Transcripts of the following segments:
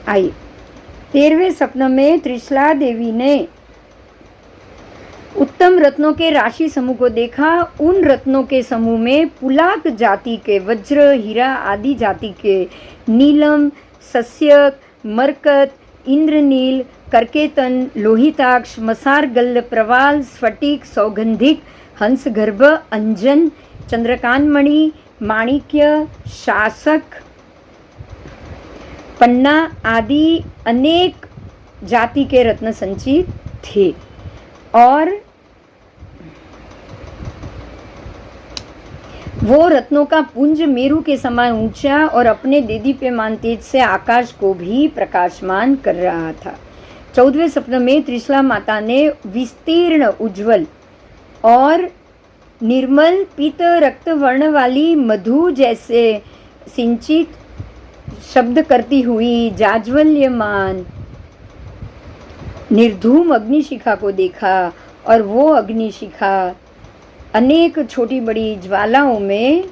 आई। 13वें स्वप्न में त्रिशला देवी ने उत्तम रत्नों के राशि समूह को देखा। उन रत्नों के समूह में पुलाक जाति के वज्र, हीरा आदि जाति के नीलम, सस्यक, मरकत, इंद्रनील, करकेतन, लोहिताक्ष, मसारगल, प्रवाल, स्फटिक, सौगंधिक, हंसगर्भ, अंजन, चंद्रकांतमणि, माणिक्य, शासक, पन्ना आदि अनेक जाति के रत्न संचित थे। और वो रत्नों का पुंज मेरु के समान ऊंचा और अपने देदीप्यमान तेज से आकाश को भी प्रकाशमान कर रहा था। 14वें स्वप्न में त्रिशला माता ने विस्तीर्ण, उज्जवल और निर्मल पीत रक्त वर्ण वाली मधु जैसे सिंचित, शब्द करती हुई, जाज्वल्यमान निर्धूम अग्निशिखा को देखा। और वो अग्निशिखा अनेक छोटी बड़ी ज्वालाओं में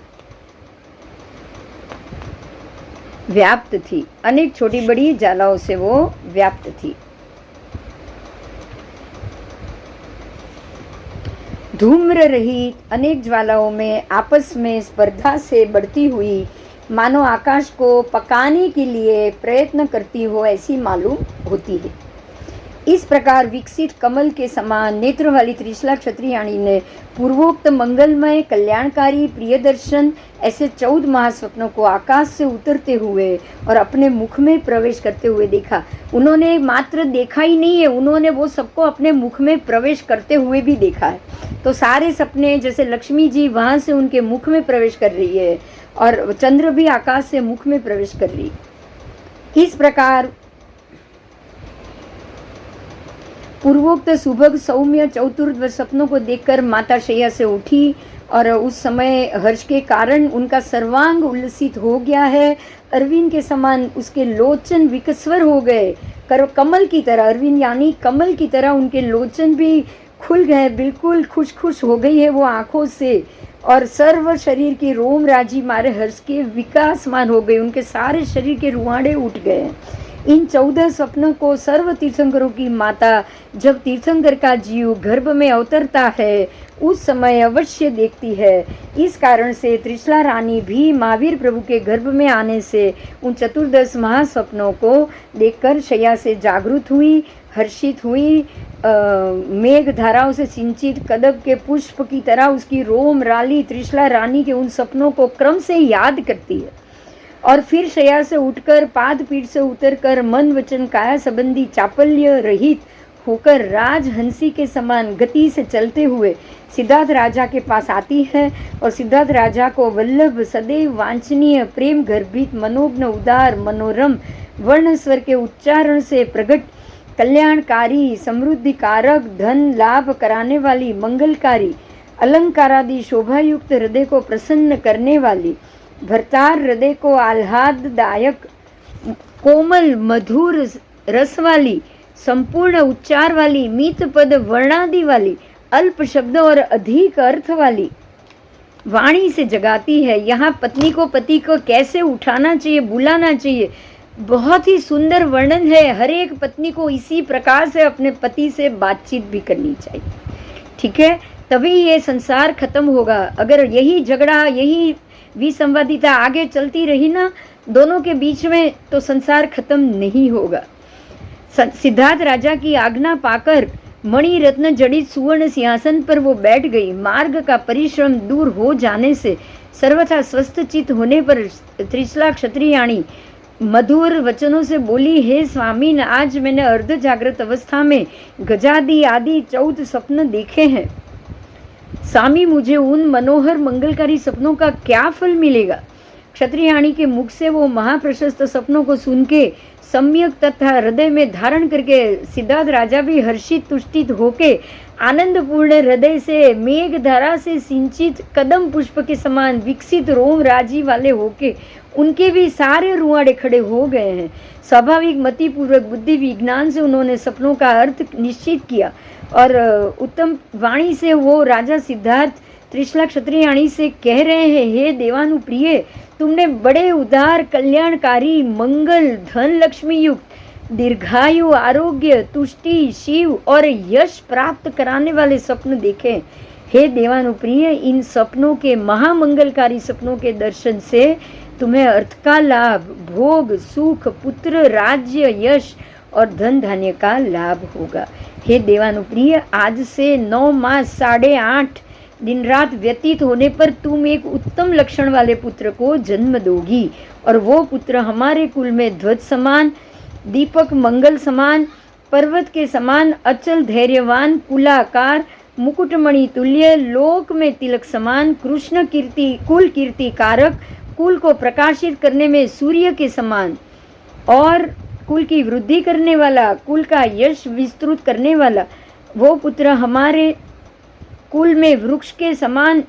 व्याप्त थी। अनेक छोटी बड़ी ज्वालाओं से वो व्याप्त थी। धूम्र रहित अनेक ज्वालाओं में आपस में स्पर्धा से बढ़ती हुई, मानो आकाश को पकाने के लिए प्रयत्न करती हो ऐसी मालूम होती है। इस प्रकार विकसित कमल के समान नेत्र वाली त्रिशला क्षत्रियाणी ने पूर्वोक्त मंगलमय, कल्याणकारी, प्रियदर्शन ऐसे 14 महास्वप्नों को आकाश से उतरते हुए और अपने मुख में प्रवेश करते हुए देखा। उन्होंने मात्र देखा ही नहीं है, उन्होंने वो सबको अपने मुख में प्रवेश करते हुए भी देखा है। तो सारे सपने, जैसे लक्ष्मी जी वहाँ से उनके मुख में प्रवेश कर रही है और चंद्र भी आकाश से मुख में प्रवेश कर रही है। इस प्रकार पूर्वोक्त सुभग सौम्य चतुर्थ स्वप्नों को देखकर माता शैया से उठी और उस समय हर्ष के कारण उनका सर्वांग उल्लसित हो गया है। अरविंद के समान उसके लोचन विकस्वर हो गए, कमल की तरह, अरविंद यानी कमल की तरह उनके लोचन भी खुल गए, बिल्कुल खुश खुश हो गई है वो आँखों से। और सर्व शरीर की रोम राजी मारे हर्ष के विकासमान हो गए, उनके सारे शरीर के रुआड़े उठ गए। इन 14 स्वप्नों को सर्व तीर्थंकरों की माता जब तीर्थंकर का जीव गर्भ में अवतरता है उस समय अवश्य देखती है। इस कारण से त्रिशला रानी भी महावीर प्रभु के गर्भ में आने से उन 14 महास्वप्नों को देखकर शैया से जागृत हुई, हर्षित हुई। मेघ धाराओं से सिंचित कदब के पुष्प की तरह उसकी रोम राली त्रिशला रानी के उन सपनों को क्रम से याद करती है और फिर शैया से उठकर पाद पीठ से उतरकर मन वचन काया संबंधी चापल्य रहित होकर राजहंसी के समान गति से चलते हुए सिद्धार्थ राजा के पास आती है और सिद्धार्थ राजा को वल्लभ, सदैव वांछनीय, प्रेम गर्भित, मनोज्ञ, उदार, मनोरम वर्ण स्वर के उच्चारण से प्रकट, कल्याणकारी, समृद्धि कारक, धन लाभ कराने वाली, मंगलकारी, अलंकारादि शोभायुक्त हृदय को प्रसन्न करने वाली, भरतार हृदय को आह्लाददायक, कोमल मधुर रस वाली, संपूर्ण उच्चार वाली, मीत पद वर्णादि वाली, अल्प शब्द और अधिक अर्थ वाली वाणी से जगाती है। यहाँ पत्नी को पति को कैसे उठाना चाहिए, बुलाना चाहिए, बहुत ही सुंदर वर्णन है। हर एक पत्नी को इसी प्रकार से अपने पति से बातचीत भी करनी चाहिए, ठीक है, तभी ये संसार खत्म होगा। अगर यही झगड़ा, यही विसंवादिता आगे चलती रही ना दोनों के बीच में, तो संसार खत्म नहीं होगा। सिद्धार्थ राजा की आज्ञा पाकर मणि रत्न जड़ित सुवर्ण सिंहासन पर वो बैठ गई। मार्ग का परिश्रम दूर हो जाने से सर्वथा स्वस्थ चित्त होने पर त्रिशला क्षत्रियाणी मधुर वचनों से बोली, हे स्वामी, आज मैंने अर्ध जागृत अवस्था में गजादि आदि 14 स्वप्न देखे हैं। स्वामी, मुझे उन मनोहर मंगलकारी सपनों का क्या फल मिलेगा? क्षत्रियाणी के मुख से वो महाप्रशस्त सपनों को सुन के सम्यक तथा हृदय में धारण करके सिद्धार्थ राजा भी हर्षित तुष्टित होके आनंदपूर्ण हृदय से मेघ धारा से सिंचित कदम पुष्प के समान विकसित रोम राजी वाले होके उनके भी सारे रुआड़े खड़े हो गए हैं। स्वाभाविक मतिपूर्वक बुद्धि विज्ञान से उन्होंने सपनों का अर्थ निश्चित किया और उत्तम वाणी से वो राजा सिद्धार्थ त्रिशला क्षत्रियाणी से कह रहे हैं, हे देवानुप्रिय, तुमने बड़े उदार, कल्याणकारी, मंगल, धन, लक्ष्मी युक्त, दीर्घायु, आरोग्य, तुष्टि, शिव और यश प्राप्त कराने वाले स्वप्न देखे। हे देवानुप्रिय, इन सपनों के, महामंगलकारी सपनों के दर्शन से तुम्हें अर्थ का लाभ, भोग, सुख, पुत्र, राज्य, यश और धन धान्य का लाभ होगा। हे देवानुप्रिय, आज से 9 मास 8.5 दिन रात व्यतीत होने पर तुम एक उत्तम लक्षण वाले पुत्र को जन्म दोगी, और वो पुत्र हमारे कुल में ध्वज समान, दीपक मंगल समान, पर्वत के समान अचल धैर्यवान, कुलाकार, मुकुटमणि तुल्य, लोक में तिलक समान, कृष्ण कीर्ति, कुल कीर्ति कारक, कुल को प्रकाशित करने में सूर्य के समान और कुल की वृद्धि करने वाला, कुल का यश विस्तृत करने वाला वो पुत्र हमारे कुल में वृक्ष के समान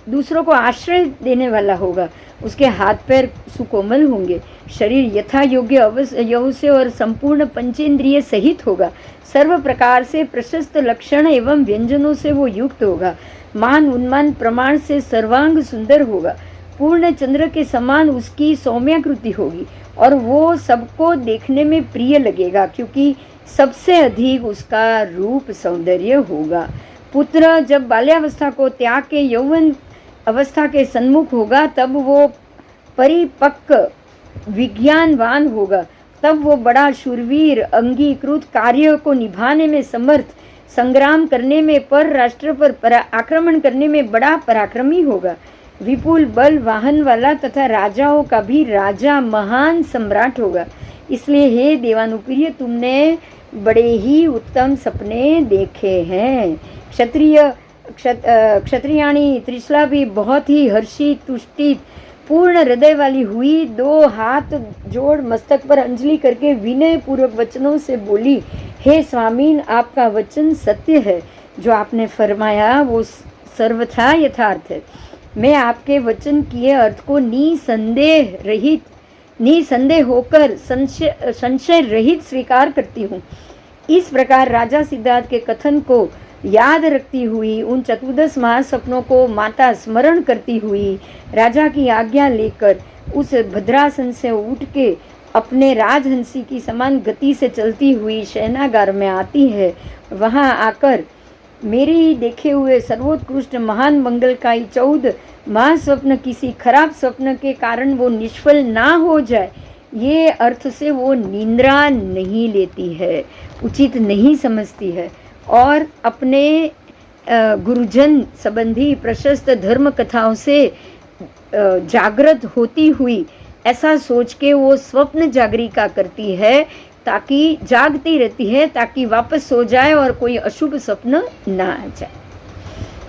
दूसरों को आश्रय देने वाला होगा। उसके हाथ पैर सुकोमल होंगे, शरीर यथा योग्य यौसे और संपूर्ण पंचेंद्रिय सहित होगा। सर्व प्रकार से प्रशस्त लक्षण एवं व्यंजनों से वो युक्त होगा। मान उन्मान प्रमाण से सर्वांग सुंदर होगा। पूर्ण चंद्र के समान उसकी सौम्याकृति होगी और वो सबको देखने में प्रिय लगेगा, क्योंकि सबसे अधिक उसका रूप सौंदर्य होगा। पुत्र जब बाल्यावस्था को त्याग के यौवन अवस्था के सन्मुख होगा, तब वो परिपक्व विज्ञानवान होगा। तब वो बड़ा शूरवीर, अंगीकृत कार्य को निभाने में समर्थ, संग्राम करने में, पर राष्ट्र पर आक्रमण करने में बड़ा पराक्रमी होगा। विपुल बल वाहन वाला तथा राजाओं का भी राजा, महान सम्राट होगा। इसलिए हे देवानुप्रिय, तुमने बड़े ही उत्तम सपने देखे हैं। क्षत्रियाणी त्रिशला भी बहुत ही हर्षित, तुष्टित, पूर्ण हृदय वाली हुई। 2 हाथ जोड़ मस्तक पर अंजलि करके विनय पूर्वक वचनों से बोली, हे स्वामीन, आपका वचन सत्य है। जो आपने फरमाया वो सर्वथा यथार्थ है। मैं आपके वचन किए अर्थ को निसंदेह होकर संशय रहित स्वीकार करती हूँ। इस प्रकार राजा सिद्धार्थ के कथन को याद रखती हुई, उन 14 महासपनों को माता स्मरण करती हुई, राजा की आज्ञा लेकर उस भद्रासन से उठ के अपने राजहंसी की समान गति से चलती हुई शयनागार में आती है। वहाँ आकर मेरे ही देखे हुए सर्वोत्कृष्ट महान मंगलकाई 14 महास्वप्न किसी खराब स्वप्न के कारण वो निष्फल ना हो जाए, ये अर्थ से वो निंद्रा नहीं लेती है, उचित नहीं समझती है, और अपने गुरुजन संबंधी प्रशस्त धर्म कथाओं से जागृत होती हुई ऐसा सोच के वो स्वप्न जागरिका करती है, ताकि जागती रहती है ताकि वापस सो जाए और कोई अशुभ स्वप्न ना आ जाए।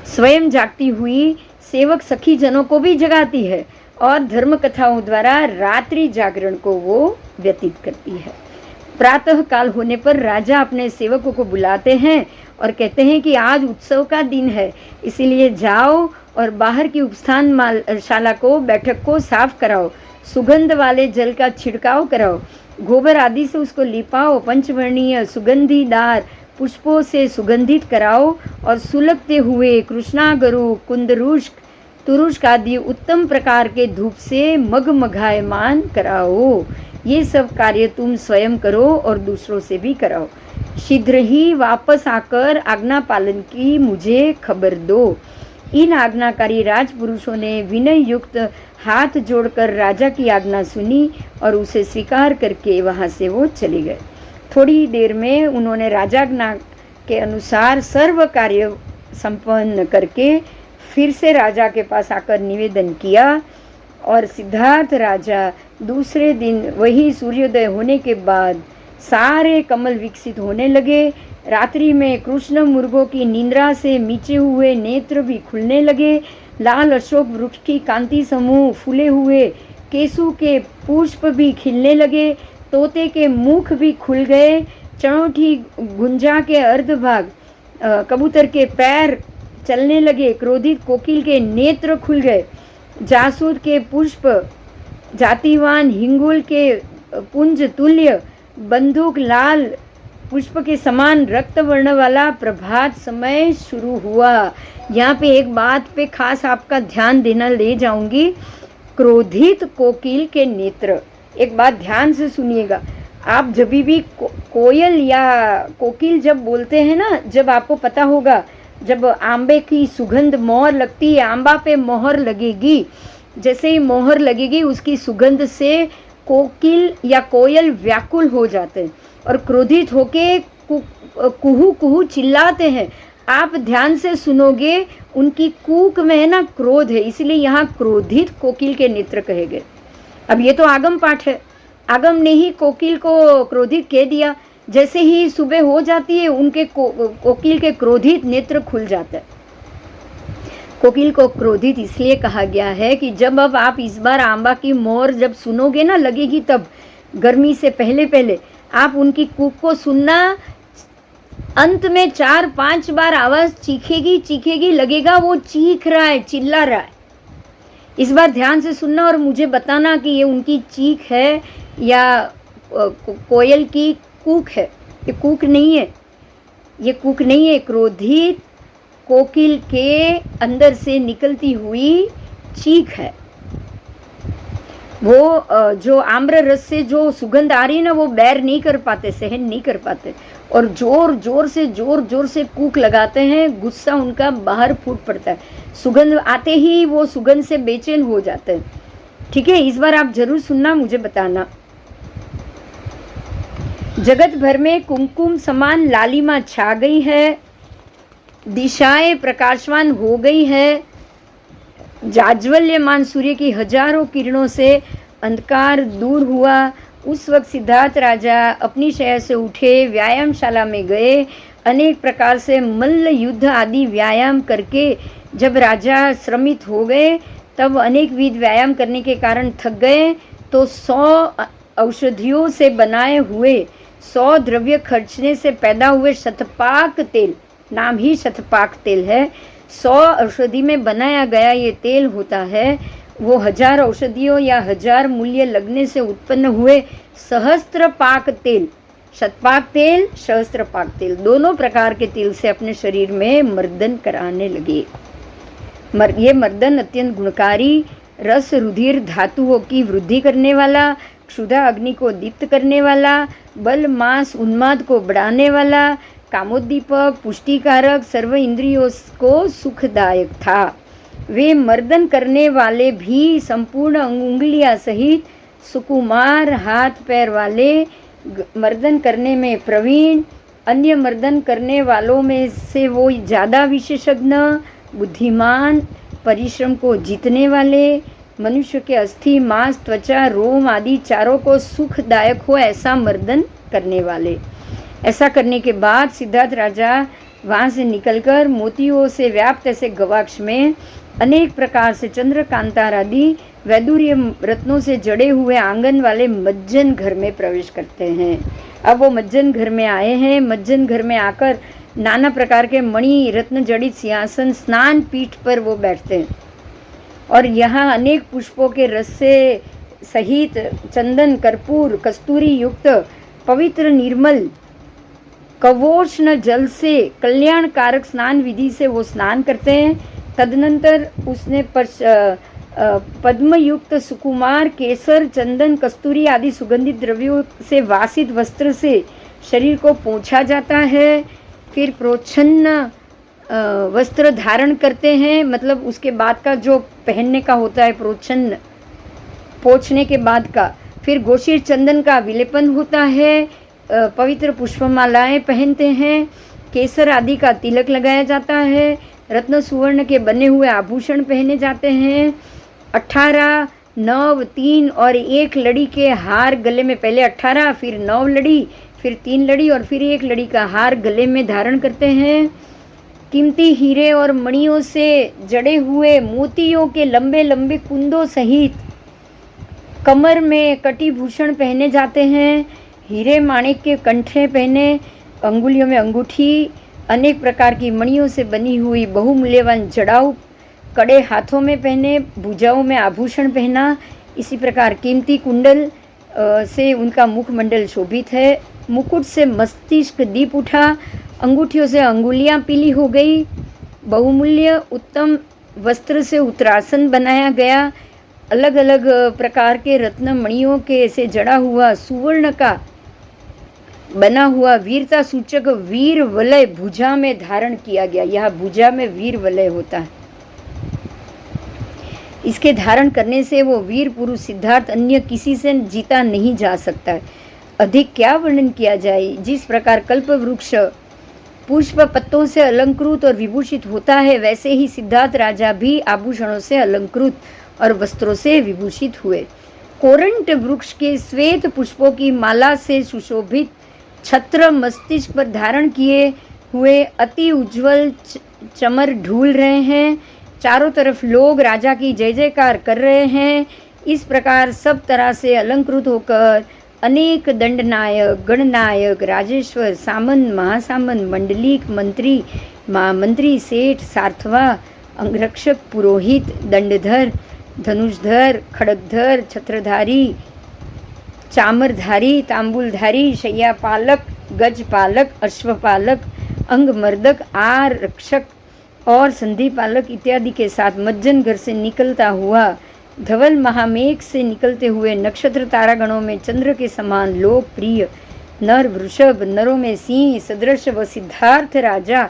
स्वयं जागती हुई सेवक सखी जनों को भी जगाती है और धर्म कथाओं द्वारा रात्रि जागरण को वो व्यतीत करती है। प्रातः काल होने पर राजा अपने सेवकों को बुलाते हैं और कहते हैं कि आज उत्सव का दिन है, इसीलिए जाओ और बाहर की उपस्थान शाला को, बैठक को साफ कराओ, सुगंध वाले जल का छिड़काव कराओ, गोबर आदि से उसको लिपाओ, पंचवर्णीय सुगंधीदार पुष्पों से सुगंधित कराओ और सुलगते हुए कृष्णागरु, कुंदरुष्क, तुरुष्क आदि उत्तम प्रकार के धूप से मगमगायमान कराओ। ये सब कार्य तुम स्वयं करो और दूसरों से भी कराओ। शीघ्र ही वापस आकर आज्ञा पालन की मुझे खबर दो। इन आज्ञाकारी राजपुरुषों ने विनय युक्त हाथ जोड़कर राजा की आज्ञा सुनी और उसे स्वीकार करके वहाँ से वो चले गए। थोड़ी देर में उन्होंने राजाज्ञा के अनुसार सर्व कार्य संपन्न करके फिर से राजा के पास आकर निवेदन किया, और सिद्धार्थ राजा दूसरे दिन वही सूर्योदय होने के बाद सारे कमल विकसित होने लगे। रात्रि में कृष्ण मुर्गों की निंद्रा से मीचे हुए नेत्र भी खुलने लगे। लाल अशोक वृक्ष की कांति समूह फूले हुए केसू के पुष्प भी खिलने लगे। तोते के मुख भी खुल गए। चणोठी गुंजा के अर्धभाग, कबूतर के पैर चलने लगे। क्रोधित कोकिल के नेत्र खुल गए। जासूद के पुष्प, जातिवान हिंगुल के पुंज तुल्य, बंदूक लाल पुष्प के समान रक्त वर्ण वाला प्रभात समय शुरू हुआ। यहाँ पे एक बात पे खास आपका ध्यान देना ले जाऊंगी। क्रोधित कोकिल के नेत्र। एक बात ध्यान से सुनिएगा, आप जब भी कोयल या कोकिल जब बोलते हैं ना, जब आपको पता होगा, जब आंबे की सुगंध मोहर लगती है, आंबा पे मोहर लगेगी, जैसे ही मोहर लगेगी उसकी सुगंध से कोकिल या कोयल व्याकुल हो जाते हैं और क्रोधित होके कुहू कुहू चिल्लाते हैं। आप ध्यान से सुनोगे, उनकी कूक में है ना क्रोध है, इसलिए यहाँ क्रोधित कोकिल के नेत्र कहे गए। अब ये तो आगम पाठ है, आगम ने ही कोकिल को क्रोधित कह दिया। जैसे ही सुबह हो जाती है, उनके कोकिल के क्रोधित नेत्र खुल जाते हैं। कोकिल को क्रोधित इसलिए कहा गया है कि जब अब आप इस बार आंबा की मोहर जब सुनोगे ना लगेगी, तब गर्मी से पहले पहले आप उनकी कूक को सुनना, अंत में 4-5 बार आवाज चीखेगी चीखेगी, लगेगा वो चीख रहा है, चिल्ला रहा है। इस बार ध्यान से सुनना और मुझे बताना कि ये उनकी चीख है या कोयल की कूक है। ये कूक नहीं है, ये कूक नहीं है, क्रोधित कोकिल के अंदर से निकलती हुई चीख है। वो जो आम्र रस से जो सुगंध आ रही है ना, वो बैर नहीं कर पाते, सहन नहीं कर पाते और जोर जोर से कूक लगाते हैं। गुस्सा उनका बाहर फूट पड़ता है, सुगंध आते ही वो सुगंध से बेचैन हो जाते हैं। ठीक है, इस बार आप जरूर सुनना, मुझे बताना। जगत भर में कुमकुम समान लालिमा छा गई है, दिशाएं प्रकाशवान हो गई है, जाज्वल्यमान सूर्य की हजारों किरणों से अंधकार दूर हुआ। उस वक्त सिद्धार्थ राजा अपनी शैया से उठे, व्यायामशाला में गए, अनेक प्रकार से मल्ल युद्ध आदि व्यायाम करके जब राजा श्रमित हो गए, तब अनेक विध व्यायाम करने के कारण थक गए, तो 100 औषधियों से बनाए हुए 100 द्रव्य खर्चने से पैदा हुए शतपाक तेल, नाम ही शतपाक तेल है, 100 औषधि में बनाया गया ये तेल होता है। वो 1000 औषधियों या 1000 मूल्य लगने से उत्पन्न हुए सहस्त्र पाक तेल, शतपाक तेल, सहस्त्र पाक तेल, दोनों प्रकार के तेल से अपने शरीर में मर्दन कराने लगे। ये मर्दन अत्यंत गुणकारी, रस रुधिर धातुओं की वृद्धि करने वाला, क्षुधा अग्नि को दीप्त करने वाला, बल मांस उन्माद को बढ़ाने वाला, कामोद्दीपक, पुष्टिकारक, सर्व इंद्रियों को सुखदायक था। वे मर्दन करने वाले भी संपूर्ण उंगलियां सहित सुकुमार, हाथ पैर वाले, मर्दन करने में प्रवीण, अन्य मर्दन करने वालों में से वो ज़्यादा विशेषज्ञ, बुद्धिमान, परिश्रम को जीतने वाले, मनुष्य के अस्थि, मांस, त्वचा, रोम आदि चारों को सुखदायक हो ऐसा मर्दन करने वाले। ऐसा करने के बाद सिद्धार्थ राजा वहाँ से निकलकर मोतियों से व्याप्त ऐसे गवाक्ष में अनेक प्रकार से चंद्रकांतार आदि वैदुर्य रत्नों से जड़े हुए आंगन वाले मज्जन घर में प्रवेश करते हैं। अब वो मज्जन घर में आए हैं। मज्जन घर में आकर नाना प्रकार के मणि रत्न जड़ित सिंहासन, स्नान पीठ पर वो बैठते हैं और यहाँ अनेक पुष्पों के रस से सहित चंदन, कर्पूर, कस्तूरी युक्त पवित्र निर्मल कवोष्ण जल से कल्याणकारक स्नान विधि से वो स्नान करते हैं। तदनंतर उसने पद्मयुक्त सुकुमार, केसर, चंदन, कस्तूरी आदि सुगंधित द्रव्यों से वासित वस्त्र से शरीर को पोंछा जाता है। फिर प्रोच्छन्न वस्त्र धारण करते हैं, मतलब उसके बाद का जो पहनने का होता है प्रोच्छन्न, पोंछने के बाद का। फिर गोशीर चंदन का विलेपन होता है, पवित्र पुष्पमालाएं पहनते हैं, केसर आदि का तिलक लगाया जाता है, रत्न सुवर्ण के बने हुए आभूषण पहने जाते हैं। 18 9 3 और 1 लड़ी के हार गले में, पहले 18 फिर 9 लड़ी फिर 3 लड़ी और फिर 1 लड़ी का हार गले में धारण करते हैं। कीमती हीरे और मणियों से जड़े हुए मोतियों के लंबे लंबे कुंदों सहित कमर में कटिभूषण पहने जाते हैं। हीरे माणिक के कंठे पहने, अंगुलियों में अंगूठी, अनेक प्रकार की मणियों से बनी हुई बहुमूल्यवान जड़ाऊ कड़े हाथों में पहने, भुजाओं में आभूषण पहना। इसी प्रकार कीमती कुंडल से उनका मुखमंडल शोभित है। मुकुट से मस्तिष्क दीप उठा, अंगूठियों से अंगुलियां पीली हो गई। बहुमूल्य उत्तम वस्त्र से उत्तरासन बनाया गया। अलग अलग प्रकार के रत्न मणियों के से जड़ा हुआ सुवर्ण का बना हुआ वीरता सूचक वीर वलय भुजा में धारण किया गया। यह भुजा में वीर वलय होता है। इसके धारण करने से वो वीर पुरुष सिद्धार्थ अन्य किसी से जीता नहीं जा सकता है। अधिक क्या वर्णन किया जाए। जिस प्रकार कल्प वृक्ष पुष्प पत्तों से अलंकृत और विभूषित होता है, वैसे ही सिद्धार्थ राजा भी आभूषणों से अलंकृत और वस्त्रों से विभूषित हुए। कोरंट वृक्ष के श्वेत पुष्पों की माला से सुशोभित छत्र मस्तिष्क पर धारण किए हुए अति उज्जवल चमर ढूल रहे हैं। चारों तरफ लोग राजा की जय जयकार कर रहे हैं। इस प्रकार सब तरह से अलंकृत होकर अनेक दंडनायक, गणनायक, राजेश्वर, सामंत, महासामंत, मंडलिक, मंत्री, महामंत्री, सेठ, सार्थवा, अंगरक्षक, पुरोहित, दंडधर, धनुषधर, खड़गधर, छत्रधारी, चामरधारी, तांबुलधारी, शय्यापालक, गजपालक, अश्वपालक, अंगमर्दक, आरक्षक और संधिपालक इत्यादि के साथ मज्जन घर से निकलता हुआ धवल महामेघ से निकलते हुए नक्षत्र तारागणों में चंद्र के समान लोकप्रिय नर वृषभ, नरों में सिंह सदृश व सिद्धार्थ राजा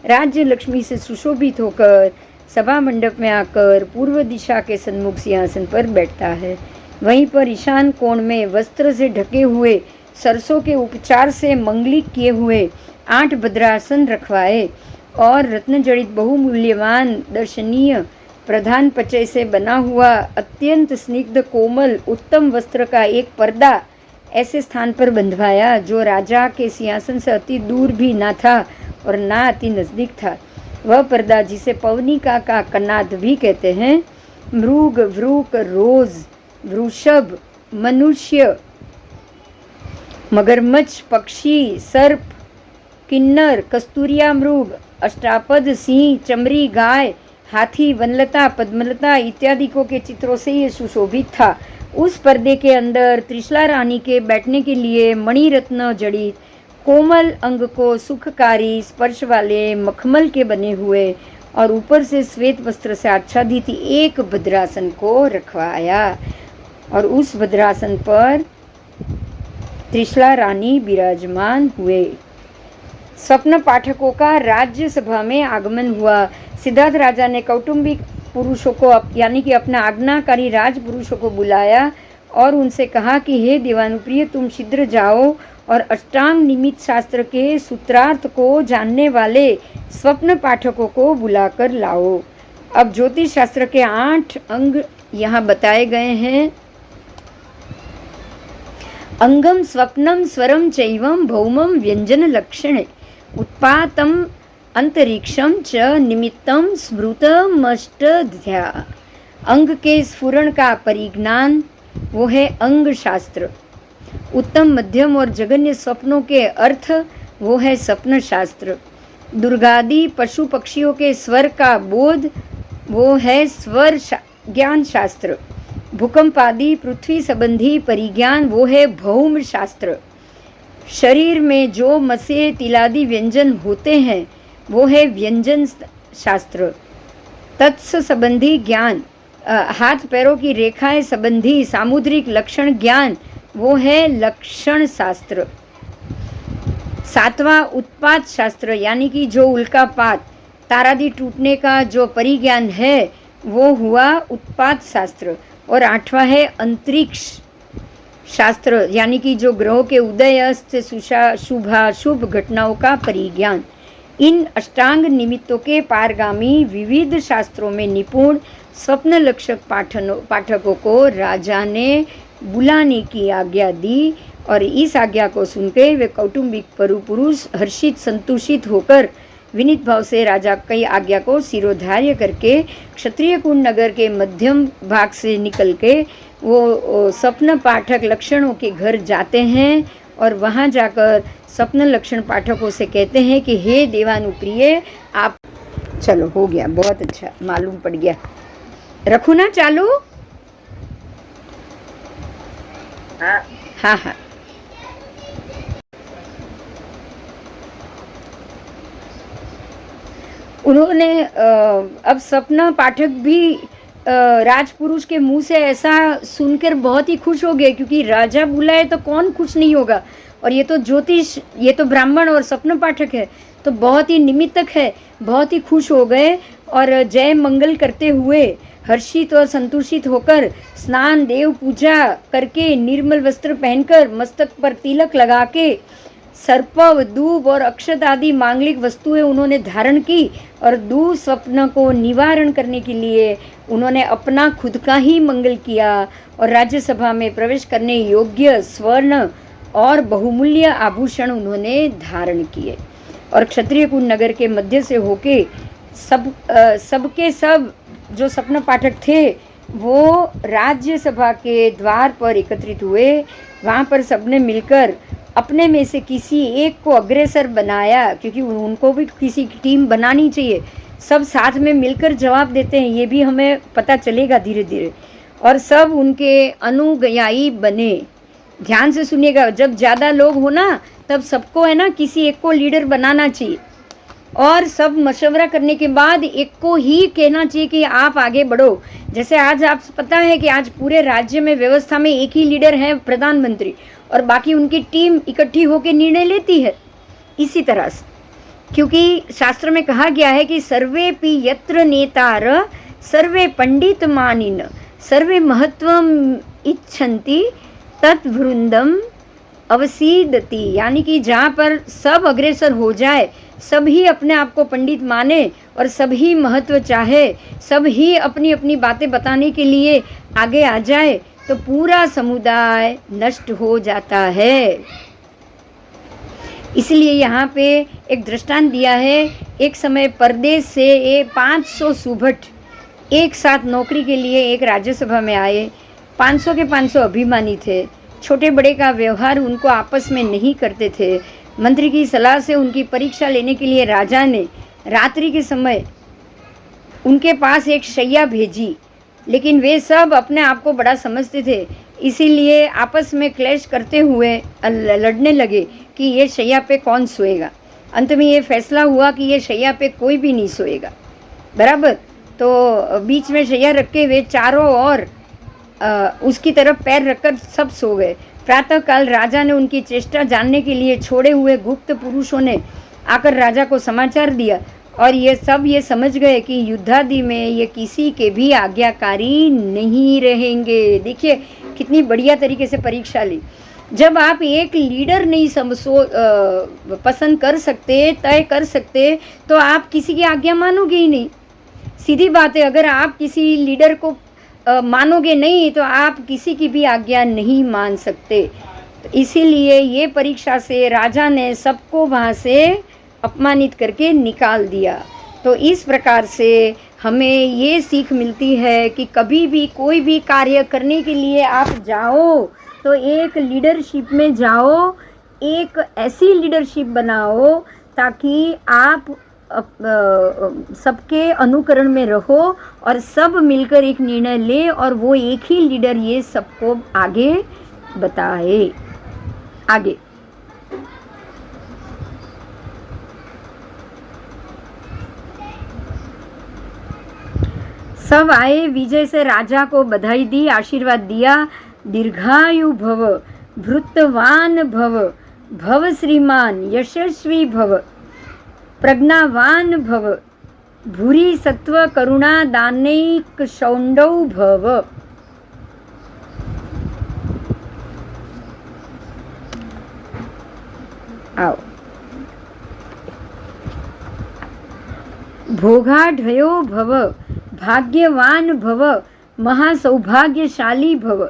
राज्य लक्ष्मी से सुशोभित होकर सभा मंडप में आकर पूर्व दिशा के सन्मुख सिंहासन पर बैठता है। वहीं पर ईशान कोण में वस्त्र से ढके हुए सरसों के उपचार से मंगलिक किए हुए 8 भद्रासन रखवाए और रत्न जड़ित बहुमूल्यवान दर्शनीय प्रधान पचय से बना हुआ अत्यंत स्निग्ध कोमल उत्तम वस्त्र का एक पर्दा ऐसे स्थान पर बंधवाया जो राजा के सिंहासन से अति दूर भी ना था और ना अति नजदीक था। वह पर्दा जिसे पवनिका का कन्नाद भी कहते हैं, मृग, वृक, रोज, वृषभ, मनुष्य, मगरमच्छ, पक्षी, सर्प, किन्नर, कस्तूरिया मृग, अष्टापद, सिंह, चमरी, गाय, हाथी, वनलता, पद्मलता इत्यादिकों के चित्रों से ये सुशोभित था। उस पर्दे के अंदर त्रिशला रानी के बैठने के लिए मणिरत्न जड़ित कोमल अंग को सुखकारी स्पर्श वाले मखमल के बने हुए और ऊपर से श्वेत वस्त्र से आच्छादित एक भद्रासन को रखवाया और उस भद्रासन पर त्रिशला रानी विराजमान हुए। स्वप्न पाठकों का राज्यसभा में आगमन हुआ। सिद्धार्थ राजा ने कौटुंबिक पुरुषों को यानी कि अपना आज्ञाकारी राजपुरुषों को बुलाया और उनसे कहा कि हे देवानुप्रिय, तुम शीघ्र जाओ और अष्टांग निमित्त शास्त्र के सूत्रार्थ को जानने वाले स्वप्न पाठकों को बुलाकर लाओ। अब ज्योतिष शास्त्र के 8 अंग यहाँ बताए गए हैं। अंगम स्वप्नम स्वरम चैवम भौमम व्यंजन लक्षणे उत्पातम अंतरिक्षम च निमित्तम स्मृतमष्टध्या। अंग के स्फुरण का परिज्ञान वो है अंग शास्त्र। उत्तम, मध्यम और जघन्य स्वप्नों के अर्थ वो है स्वप्न शास्त्र। दुर्गादि पशु पक्षियों के स्वर का बोध वो है स्वर ज्ञान शास्त्र। भूकंप आदि पृथ्वी संबंधी परिज्ञान वो है भौम शास्त्र। शरीर में जो मसे तिलादि व्यंजन होते हैं वो है व्यंजन शास्त्र। तत्स संबंधी ज्ञान, हाथ पैरों की रेखाएं संबंधी सामुद्रिक लक्षण ज्ञान वो है लक्षण शास्त्र। 7वां उत्पात शास्त्र यानी कि जो उल्कापात तारादि टूटने का जो परिज्ञान है वो हुआ उत्पात शास्त्र। और 8वां है अंतरिक्ष शास्त्र यानी कि जो ग्रहों के उदय अस्त शुभ घटनाओं का परिज्ञान। इन अष्टांग निमित्तों के पारगामी विविध शास्त्रों में निपुण स्वप्न लक्षक पाठकों को राजा ने बुलाने की आज्ञा दी और इस आज्ञा को सुनकर वे कौटुंबिक पुरुष हर्षित संतुष्टित होकर विनीत भाव से राजा की आज्ञा को शिरोधार्य करके क्षत्रिय कुंड नगर के मध्यम भाग से निकल के वो स्वप्न पाठक लक्षणों के घर जाते हैं और वहाँ जाकर स्वप्न लक्षण पाठकों से कहते हैं कि हे देवानुप्रिय आप। चलो हो गया, बहुत अच्छा मालूम पड़ गया। रखूँ ना चालू? हाँ हाँ। उन्होंने अब स्वप्न पाठक भी राजपुरुष के मुंह से ऐसा सुनकर बहुत ही खुश हो गए, क्योंकि राजा बुलाए तो कौन खुश नहीं होगा। और ये तो ज्योतिष, ये तो ब्राह्मण और स्वप्न पाठक है, तो बहुत ही निमित्तक है, बहुत ही खुश हो गए और जय मंगल करते हुए हर्षित और संतुष्टित होकर स्नान देव पूजा करके निर्मल वस्त्र पहनकर मस्तक पर तिलक लगा के सर्पव दूब और अक्षत आदि मांगलिक वस्तुएं उन्होंने धारण की और दुस्वप्न को निवारण करने के लिए उन्होंने अपना खुद का ही मंगल किया और राज्यसभा में प्रवेश करने योग्य स्वर्ण और बहुमूल्य आभूषण उन्होंने धारण किए। और क्षत्रिय कुल नगर के मध्य से होके सबके सब जो स्वप्न पाठक थे वो राज्यसभा के द्वार पर एकत्रित हुए। वहाँ पर सबने मिलकर अपने में से किसी एक को अग्रसर बनाया, क्योंकि उनको भी किसी की टीम बनानी चाहिए। सब साथ में मिलकर जवाब देते हैं, ये भी हमें पता चलेगा धीरे धीरे। और सब उनके अनुयायी बने। ध्यान से सुनिएगा, जब ज़्यादा लोग हो ना तब सबको है ना किसी एक को लीडर बनाना चाहिए और सब मशवरा करने के बाद एक को ही कहना चाहिए कि आप आगे बढ़ो। जैसे आज आप पता है कि आज पूरे राज्य में व्यवस्था में एक ही लीडर है, प्रधानमंत्री, और बाकी उनकी टीम इकट्ठी होकर निर्णय लेती है। इसी तरह से, क्योंकि शास्त्र में कहा गया है कि सर्वेपि यत्र नेतार सर्वे पंडित मानिन सर्वे महत्वम इच्छन्ति तत्वृंदम अवसीदति, यानी कि जहाँ पर सब अग्रसर हो जाए, सभी अपने आप को पंडित माने और सभी महत्व चाहे, सभी अपनी अपनी बातें बताने के लिए आगे आ जाए, तो पूरा समुदाय नष्ट हो जाता है। इसलिए यहाँ पे एक दृष्टांत दिया है। एक समय परदेश से ये 500 सुभट एक साथ नौकरी के लिए एक राज्यसभा में आए। 500 के 500 अभिमानी थे, छोटे बड़े का व्यवहार उनको आपस में नहीं करते थे। मंत्री की सलाह से उनकी परीक्षा लेने के लिए राजा ने रात्रि के समय उनके पास एक शैया भेजी, लेकिन वे सब अपने आप को बड़ा समझते थे, इसीलिए आपस में क्लैश करते हुए लड़ने लगे कि ये शैया पे कौन सोएगा। अंत में ये फैसला हुआ कि ये शैया पे कोई भी नहीं सोएगा, बराबर। तो बीच में शैया रख के वे चारों ओर उसकी तरफ पैर रखकर सब सो गए। प्रातःकाल राजा ने उनकी चेष्टा जानने के लिए छोड़े हुए गुप्त पुरुषों ने आकर राजा को समाचार दिया और ये सब ये समझ गए कि युद्धादि में ये किसी के भी आज्ञाकारी नहीं रहेंगे। देखिए कितनी बढ़िया तरीके से परीक्षा ली। जब आप एक लीडर नहीं पसंद कर सकते, तय कर सकते, तो आप किसी की आज्ञा मानोगे ही नहीं। सीधी बात है, अगर आप किसी लीडर को मानोगे नहीं तो आप किसी की भी आज्ञा नहीं मान सकते। तो इसीलिए ये परीक्षा से राजा ने सबको वहाँ से अपमानित करके निकाल दिया। तो इस प्रकार से हमें ये सीख मिलती है कि कभी भी कोई भी कार्य करने के लिए आप जाओ तो एक लीडरशिप में जाओ, एक ऐसी लीडरशिप बनाओ ताकि आप सबके अनुकरण में रहो और सब मिलकर एक निर्णय ले और वो एक ही लीडर ये सबको आगे बताए। आगे सब आए, विजय से राजा को बधाई दी, आशीर्वाद दिया। दीर्घायु भव, भृतवान भव, भव श्रीमान, यशस्वी भव, प्रज्ञावान भव, भूरि सत्व करुणा दानैक शौंडौ भव। आओ। भोगाढयो भव, भाग्यवान भव, महासौभाग्यशाली भव,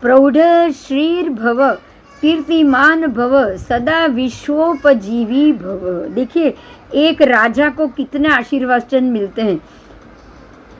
प्रौढ़ श्रीर भव, कीर्तिमान भव, सदा विश्वोपजीवी भव। देखिए एक राजा को कितने आशीर्वाद मिलते हैं।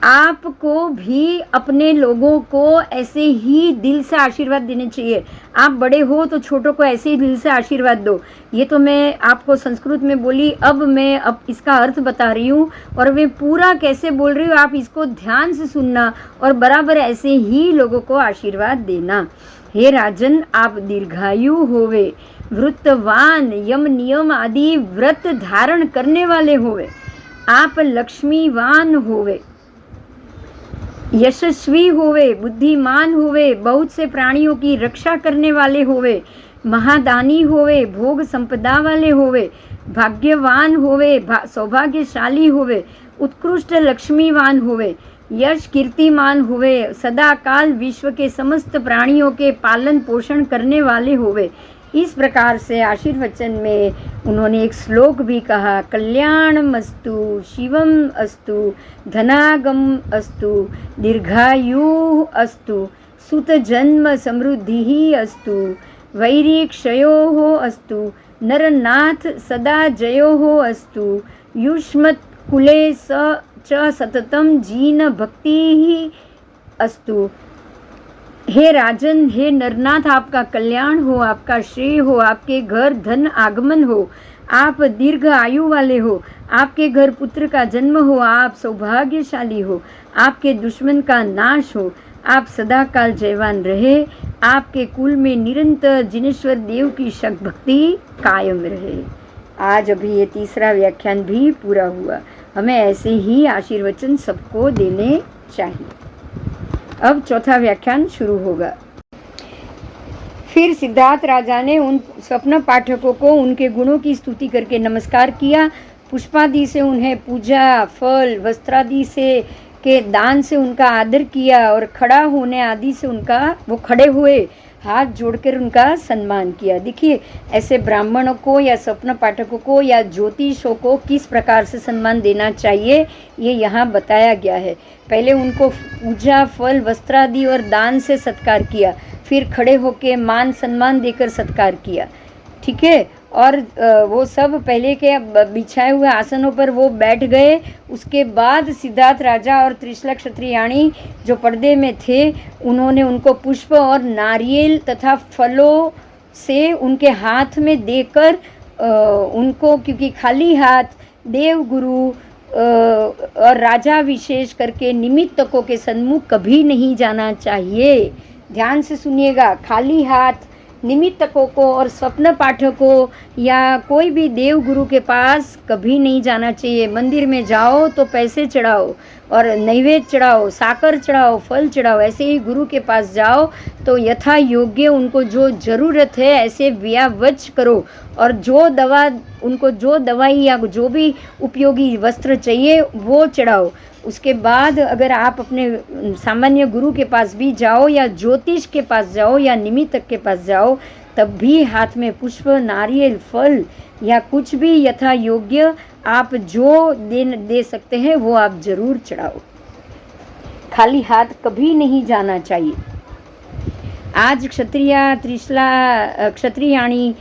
आपको भी अपने लोगों को ऐसे ही दिल से आशीर्वाद देने चाहिए। आप बड़े हो तो छोटों को ऐसे ही दिल से आशीर्वाद दो। ये तो मैं आपको संस्कृत में बोली, अब मैं इसका अर्थ बता रही हूँ और मैं पूरा कैसे बोल रही हूँ, आप इसको ध्यान से सुनना और बराबर ऐसे ही लोगों को आशीर्वाद देना। हे राजन, आप दीर्घायु होवे, वृत्तवान, यम नियम आदि व्रत धारण करने वाले होवे, आप लक्ष्मीवान होवे, यशस्वी होवे, बुद्धिमान होवे, बहुत से प्राणियों की रक्षा करने वाले होवे, महादानी होवे, भोग संपदा वाले होवे, भाग्यवान होवे, सौभाग्यशाली होवे, उत्कृष्ट लक्ष्मीवान होवे, यश कीर्तिमान हुए, सदा काल विश्व के समस्त प्राणियों के पालन पोषण करने वाले हुए। इस प्रकार से आशीर्वचन में उन्होंने एक श्लोक भी कहा, कल्याणमस्तु शिवम अस्तु धनागम अस्तु दीर्घायु अस्तु सुत जन्म समृद्धि ही अस्तु वैरी क्षयो अस्तु नरनाथ सदा जयो अस्तु युष्मत् कुले च सततम जीन भक्ति ही अस्तु। हे राजन, हे नरनाथ, आपका कल्याण हो, आपका श्रेय हो, आपके घर धन आगमन हो, आप दीर्घ आयु वाले हो, आपके घर पुत्र का जन्म हो, आप सौभाग्यशाली हो, आपके दुश्मन का नाश हो, आप सदा काल जयवान रहे, आपके कुल में निरंतर जिनेश्वर देव की शक भक्ति कायम रहे। आज अभी ये तीसरा व्याख्यान भी पूरा हुआ। हमें ऐसे ही आशीर्वचन सबको देने चाहिए। अब चौथा व्याख्यान शुरू होगा। फिर सिद्धार्थ राजा ने उन स्वप्न पाठकों को उनके गुणों की स्तुति करके नमस्कार किया, पुष्पादि से उन्हें पूजा, फल, वस्त्रादि से के दान से उनका आदर किया और खड़ा होने आदि से उनका वो खड़े हुए, हाथ जोड़कर उनका सम्मान किया। देखिए, ऐसे ब्राह्मणों को या स्वप्न पाठकों को या ज्योतिषों को किस प्रकार से सम्मान देना चाहिए ये यहाँ बताया गया है। पहले उनको पूजा, फल, वस्त्रादि और दान से सत्कार किया, फिर खड़े होके मान सम्मान देकर सत्कार किया, ठीक है। और वो सब पहले के बिछाए हुए आसनों पर वो बैठ गए। उसके बाद सिद्धार्थ राजा और त्रिशला क्षत्रियाणी जो पर्दे में थे, उन्होंने उनको पुष्प और नारियल तथा फलों से उनके हाथ में देकर उनको, क्योंकि खाली हाथ देव गुरु और राजा विशेष करके निमित्तकों के सन्मुख कभी नहीं जाना चाहिए। ध्यान से सुनिएगा, खाली हाथ निमित्तकों को और स्वप्न पाठकों या कोई भी देव गुरु के पास कभी नहीं जाना चाहिए। मंदिर में जाओ तो पैसे चढ़ाओ और नैवेद्य चढ़ाओ, साकर चढ़ाओ, फल चढ़ाओ। ऐसे ही गुरु के पास जाओ तो यथा योग्य उनको जो ज़रूरत है ऐसे व्यावच करो, और उनको जो दवाई या जो भी उपयोगी वस्त्र चाहिए वो चढ़ाओ। उसके बाद अगर आप अपने सामान्य गुरु के पास भी जाओ या ज्योतिष के पास जाओ या निमित्तक के पास जाओ, तब भी हाथ में पुष्प, नारियल, फल या कुछ भी यथा योग्य आप जो दे सकते हैं वो आप जरूर चढ़ाओ। खाली हाथ कभी नहीं जाना चाहिए। आज क्षत्रियाणी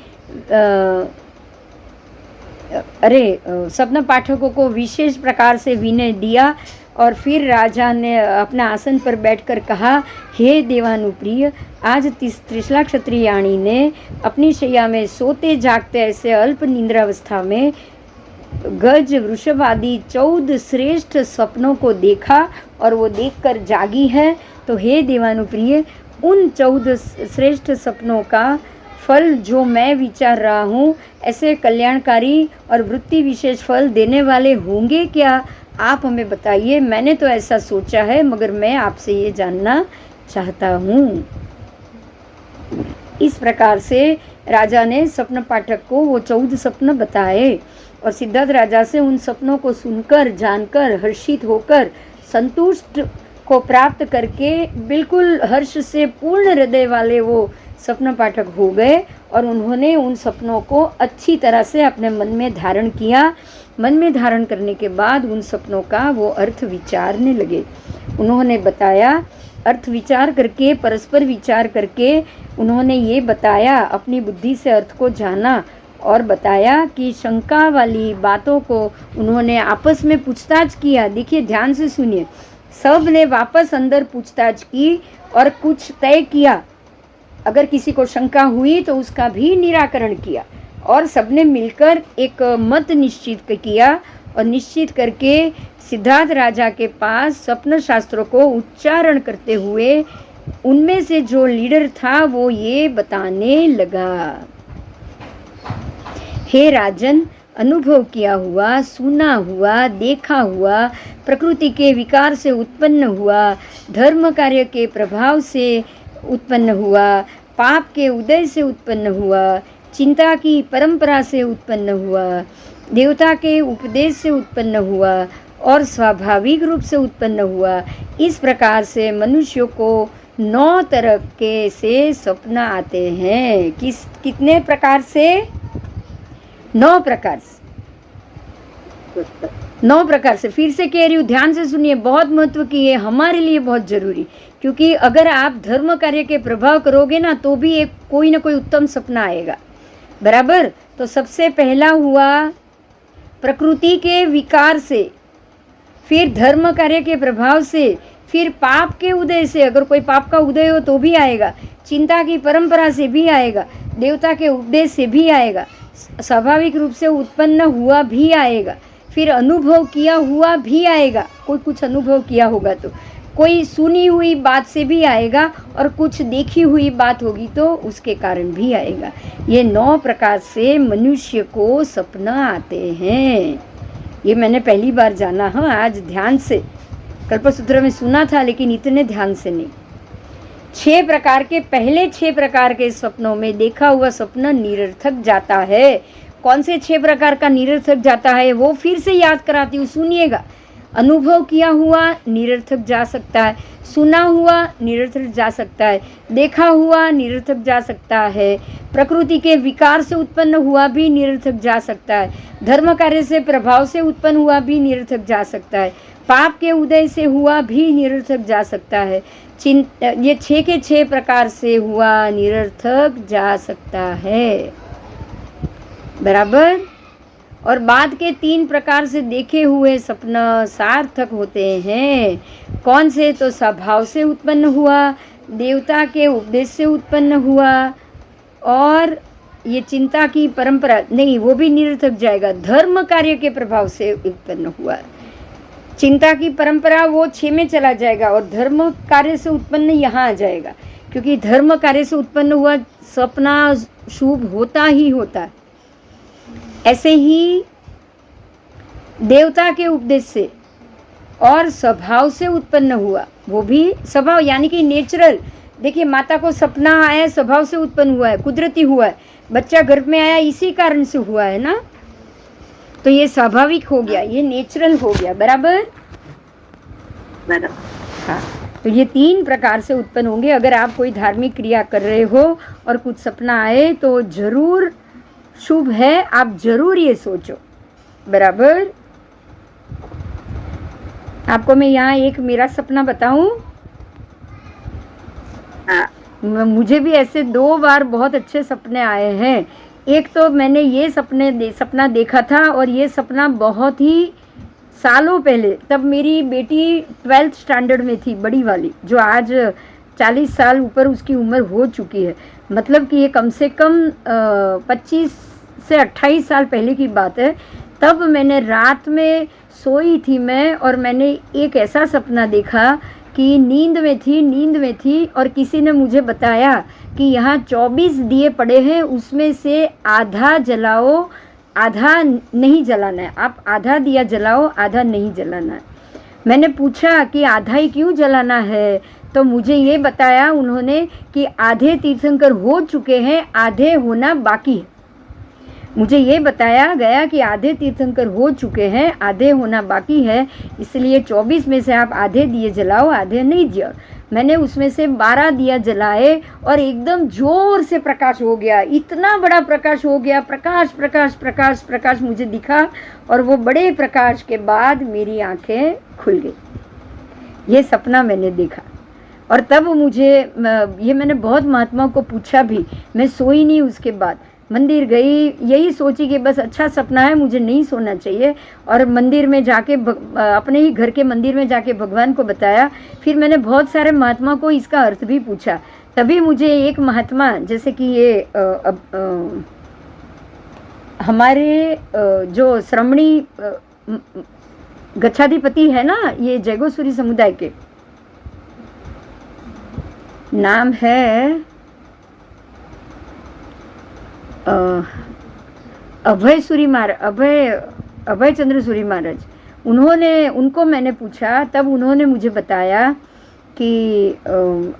स्वप्न पाठकों को विशेष प्रकार से विनय दिया और फिर राजा ने अपना आसन पर बैठकर कहा, हे देवानुप्रिय, आज त्रिशला क्षत्रियाणी ने अपनी शैया में सोते जागते ऐसे अल्प निद्रावस्था में गज, वृषभ आदि 14 श्रेष्ठ स्वप्नों को देखा और वो देखकर जागी है। तो हे देवानुप्रिय, उन 14 श्रेष्ठ सपनों का फल जो मैं विचार रहा हूँ, ऐसे कल्याणकारी और वृत्ति विशेष फल देने वाले होंगे क्या? आप हमें बताइए। मैंने तो ऐसा सोचा है, मगर मैं आपसे ये जानना चाहता हूँ। इस प्रकार से राजा ने स्वप्न पाठक को वो 14 स्वप्न बताए और सिद्धार्थ राजा से उन सपनों को सुनकर, जानकर, हर्षित होकर, संतुष्ट को प्राप्त करके बिल्कुल हर्ष से पूर्ण हृदय वाले वो स्वप्न पाठक हो गए और उन्होंने उन सपनों को अच्छी तरह से अपने मन में धारण किया। मन में धारण करने के बाद उन सपनों का वो अर्थ विचारने लगे। उन्होंने बताया, अर्थ विचार करके, परस्पर विचार करके उन्होंने ये बताया, अपनी बुद्धि से अर्थ को जाना और बताया कि शंका वाली बातों को उन्होंने आपस में पूछताछ किया। देखिए, ध्यान से सुनिए, सब ने वापस अंदर पूछताछ की और कुछ तय किया। अगर किसी को शंका हुई तो उसका भी निराकरण किया और सबने मिलकर एक मत निश्चित किया और निश्चित करके सिद्धार्थ राजा के पास स्वप्न शास्त्रों को उच्चारण करते हुए उनमें से जो लीडर था वो ये बताने लगा, हे राजन, अनुभव किया हुआ, सुना हुआ, देखा हुआ, प्रकृति के विकार से उत्पन्न हुआ, धर्म कार्य के प्रभाव से उत्पन्न हुआ, पाप के उदय से उत्पन्न हुआ, चिंता की परंपरा से उत्पन्न हुआ, देवता के उपदेश से उत्पन्न हुआ और स्वाभाविक रूप से उत्पन्न हुआ। इस प्रकार से मनुष्यों को 9 तरह के से स्वप्न आते हैं। कितने प्रकार से? 9 प्रकार से। 9 प्रकार से। फिर से कह रही हूँ, ध्यान से सुनिए, बहुत महत्व की है, हमारे लिए बहुत जरूरी, क्योंकि अगर आप धर्म कार्य के प्रभाव करोगे ना तो भी एक कोई ना कोई उत्तम सपना आएगा, बराबर। तो सबसे पहला हुआ प्रकृति के विकार से, फिर धर्म कार्य के प्रभाव से, फिर पाप के उदय से, अगर कोई पाप का उदय हो तो भी आएगा, चिंता की परंपरा से भी आएगा, देवता के उपदेश से भी आएगा, स्वाभाविक रूप से उत्पन्न हुआ भी आएगा, फिर अनुभव किया हुआ भी आएगा, कोई कुछ अनुभव किया होगा तो, कोई सुनी हुई बात से भी आएगा, और कुछ देखी हुई बात होगी तो उसके कारण भी आएगा। ये 9 प्रकार से मनुष्य को सपना आते हैं। ये मैंने पहली बार जाना, हाँ, आज ध्यान से। कल्पसूत्र में सुना था लेकिन इतने ध्यान से नहीं। 6 प्रकार के, पहले 6 प्रकार के स्वप्नों में देखा हुआ स्वप्न निरर्थक जाता है। कौन से 6 प्रकार का निरर्थक जाता है वो फिर से याद कराती हूँ, सुनिएगा। अनुभव किया हुआ निरर्थक जा सकता है, सुना हुआ निरर्थक जा सकता है, देखा हुआ निरर्थक जा सकता है, प्रकृति के विकार से उत्पन्न हुआ भी निरर्थक जा सकता है, धर्म कार्य से प्रभाव से उत्पन्न हुआ भी निरर्थक जा सकता है, पाप के उदय से हुआ भी निरर्थक जा सकता है। ये 6 के 6 प्रकार से हुआ निरर्थक जा सकता है, बराबर। और बाद के 3 प्रकार से देखे हुए सपना सार्थक होते हैं। कौन से? तो स्वभाव से उत्पन्न हुआ, देवता के उपदेश से उत्पन्न हुआ, और ये चिंता की परंपरा नहीं, वो भी निरर्थक जाएगा, धर्म कार्य के प्रभाव से उत्पन्न हुआ। चिंता की परंपरा वो 6 में चला जाएगा, और धर्म कार्य से उत्पन्न यहाँ आ जाएगा, क्योंकि धर्म कार्य से उत्पन्न हुआ सपना शुभ होता ही होता है। ऐसे ही देवता के उपदेश से और स्वभाव से उत्पन्न हुआ, वो भी स्वभाव यानी कि नेचुरल। देखिए, माता को सपना आया, स्वभाव से उत्पन्न हुआ है, कुदरती हुआ है, बच्चा गर्भ में आया इसी कारण से हुआ है ना, तो ये स्वाभाविक हो गया, ये नेचुरल हो गया, बराबर। हाँ, तो ये 3 प्रकार से उत्पन्न होंगे। अगर आप कोई धार्मिक क्रिया कर रहे हो और कुछ सपना आए तो जरूर शुभ है, आप जरूर ये सोचो, बराबर। आपको मैं यहाँ एक मेरा सपना बताऊं। मुझे भी ऐसे 2 बार बहुत अच्छे सपने आए हैं। एक तो मैंने ये सपना देखा था, और ये सपना बहुत ही सालों पहले, तब मेरी बेटी 12th स्टैंडर्ड में थी, बड़ी वाली, जो आज 40 साल ऊपर उसकी उम्र हो चुकी है। मतलब कि ये कम से कम 25 से 28 साल पहले की बात है। तब मैंने रात में सोई थी मैं, और मैंने एक ऐसा सपना देखा कि नींद में थी, और किसी ने मुझे बताया कि यहाँ 24 दिए पड़े हैं, उसमें से आधा जलाओ, आधा नहीं जलाना है, आप आधा दिया जलाओ, आधा नहीं जलाना है। मैंने पूछा कि आधा ही क्यों जलाना है, तो मुझे ये बताया उन्होंने कि आधे तीर्थंकर हो चुके हैं, आधे होना बाकी है। मुझे ये बताया गया कि आधे तीर्थंकर हो चुके हैं, आधे होना बाकी है, इसलिए 24 में से आप आधे दिए जलाओ, आधे नहीं जलाओ। मैंने उसमें से 12 दिया जलाए, और एकदम जोर से प्रकाश हो गया, इतना बड़ा प्रकाश हो गया, प्रकाश प्रकाश प्रकाश प्रकाश मुझे दिखा, और वो बड़े प्रकाश के बाद मेरी आंखें खुल गई। ये सपना मैंने देखा, और तब मुझे ये मैंने बहुत महात्माओं को पूछा भी, मैं सोई नहीं। उसके बाद मंदिर गई, यही सोची कि बस अच्छा सपना है, मुझे नहीं सोना चाहिए, और मंदिर में जाके अपने ही घर के मंदिर में जाके भगवान को बताया। फिर मैंने बहुत सारे महात्मा को इसका अर्थ भी पूछा, तभी मुझे एक महात्मा, जैसे कि ये हमारे जो श्रमणी गच्छाधिपति है ना, ये जयगोस्वरी समुदाय के, नाम है अभय चंद्र सूरी महाराज, उनको मैंने पूछा, तब उन्होंने मुझे बताया कि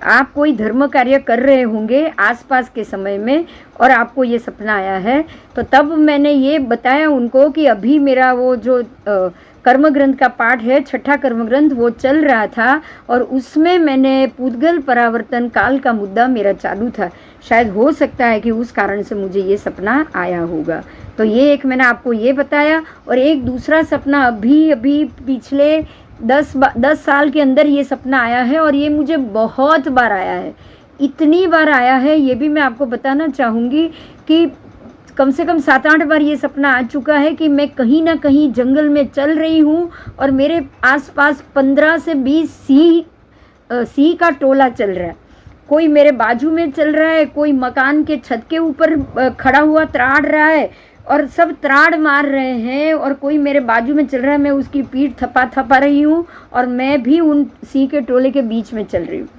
आप कोई धर्म कार्य कर रहे होंगे आसपास के समय में और आपको ये सपना आया है। तो तब मैंने ये बताया उनको कि अभी मेरा वो जो कर्म ग्रंथ का पाठ है, छठा कर्म ग्रंथ, वो चल रहा था और उसमें मैंने पूतगल परावर्तन काल का मुद्दा मेरा चालू था। शायद हो सकता है कि उस कारण से मुझे ये सपना आया होगा। तो ये एक मैंने आपको ये बताया। और एक दूसरा सपना अभी पिछले 10 साल के अंदर ये सपना आया है और ये मुझे बहुत बार आया है, इतनी बार आया है, ये भी मैं आपको बताना चाहूँगी कि कम से कम 7-8 बार ये सपना आ चुका है कि मैं कहीं ना कहीं जंगल में चल रही हूँ और मेरे आसपास 15 से 20 सिंह का टोला चल रहा है। कोई मेरे बाजू में चल रहा है, कोई मकान के छत के ऊपर खड़ा हुआ त्राड़ रहा है और सब त्राड़ मार रहे हैं, और कोई मेरे बाजू में चल रहा है, मैं उसकी पीठ थपा रही हूँ और मैं भी उन सिंह के टोले के बीच में चल रही हूँ।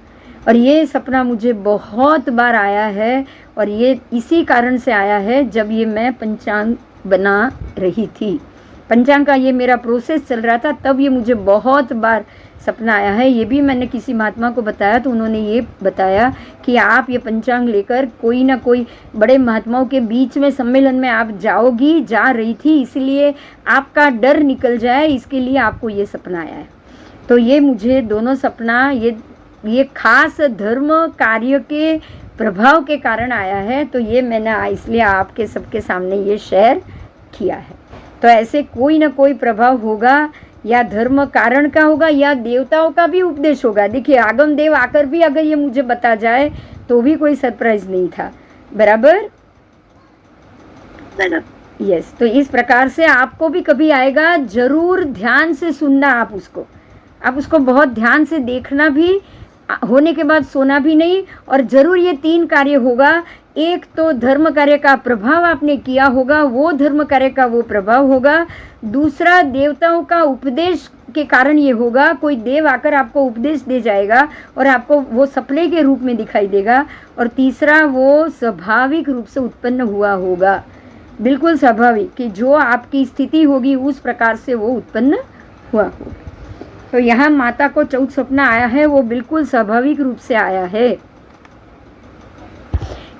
और ये सपना मुझे बहुत बार आया है और ये इसी कारण से आया है जब ये मैं पंचांग बना रही थी, पंचांग का ये मेरा प्रोसेस चल रहा था, तब ये मुझे बहुत बार सपना आया है। ये भी मैंने किसी महात्मा को बताया तो उन्होंने ये बताया कि आप ये पंचांग लेकर कोई ना कोई बड़े महात्माओं के बीच में सम्मेलन में आप जा रही थी, इसलिए आपका डर निकल जाए, इसके लिए आपको ये सपना आया है। तो ये मुझे दोनों सपना ये खास धर्म कार्य के प्रभाव के कारण आया है, तो ये मैंने इसलिए आपके सबके सामने ये शेयर किया है। तो ऐसे कोई ना कोई प्रभाव होगा, या धर्म कारण का होगा या देवताओं का भी उपदेश होगा। देखिए आगम देव आकर भी अगर ये मुझे बता जाए तो भी कोई सरप्राइज नहीं था, बराबर। यस, तो इस प्रकार से आपको भी कभी आएगा, जरूर ध्यान से सुनना, आप उसको बहुत ध्यान से देखना भी, होने के बाद सोना भी नहीं। और जरूर ये 3 कार्य होगा, एक तो धर्म कार्य का प्रभाव आपने किया होगा, वो धर्म कार्य का वो प्रभाव होगा। दूसरा देवताओं का उपदेश के कारण ये होगा, कोई देव आकर आपको उपदेश दे जाएगा और आपको वो सपने के रूप में दिखाई देगा। और तीसरा वो स्वाभाविक रूप से उत्पन्न हुआ होगा, बिल्कुल स्वाभाविक, कि जो आपकी स्थिति होगी उस प्रकार से वो उत्पन्न हुआ होगा। तो यहाँ माता को 14 सपना आया है, वो बिल्कुल स्वाभाविक रूप से आया है,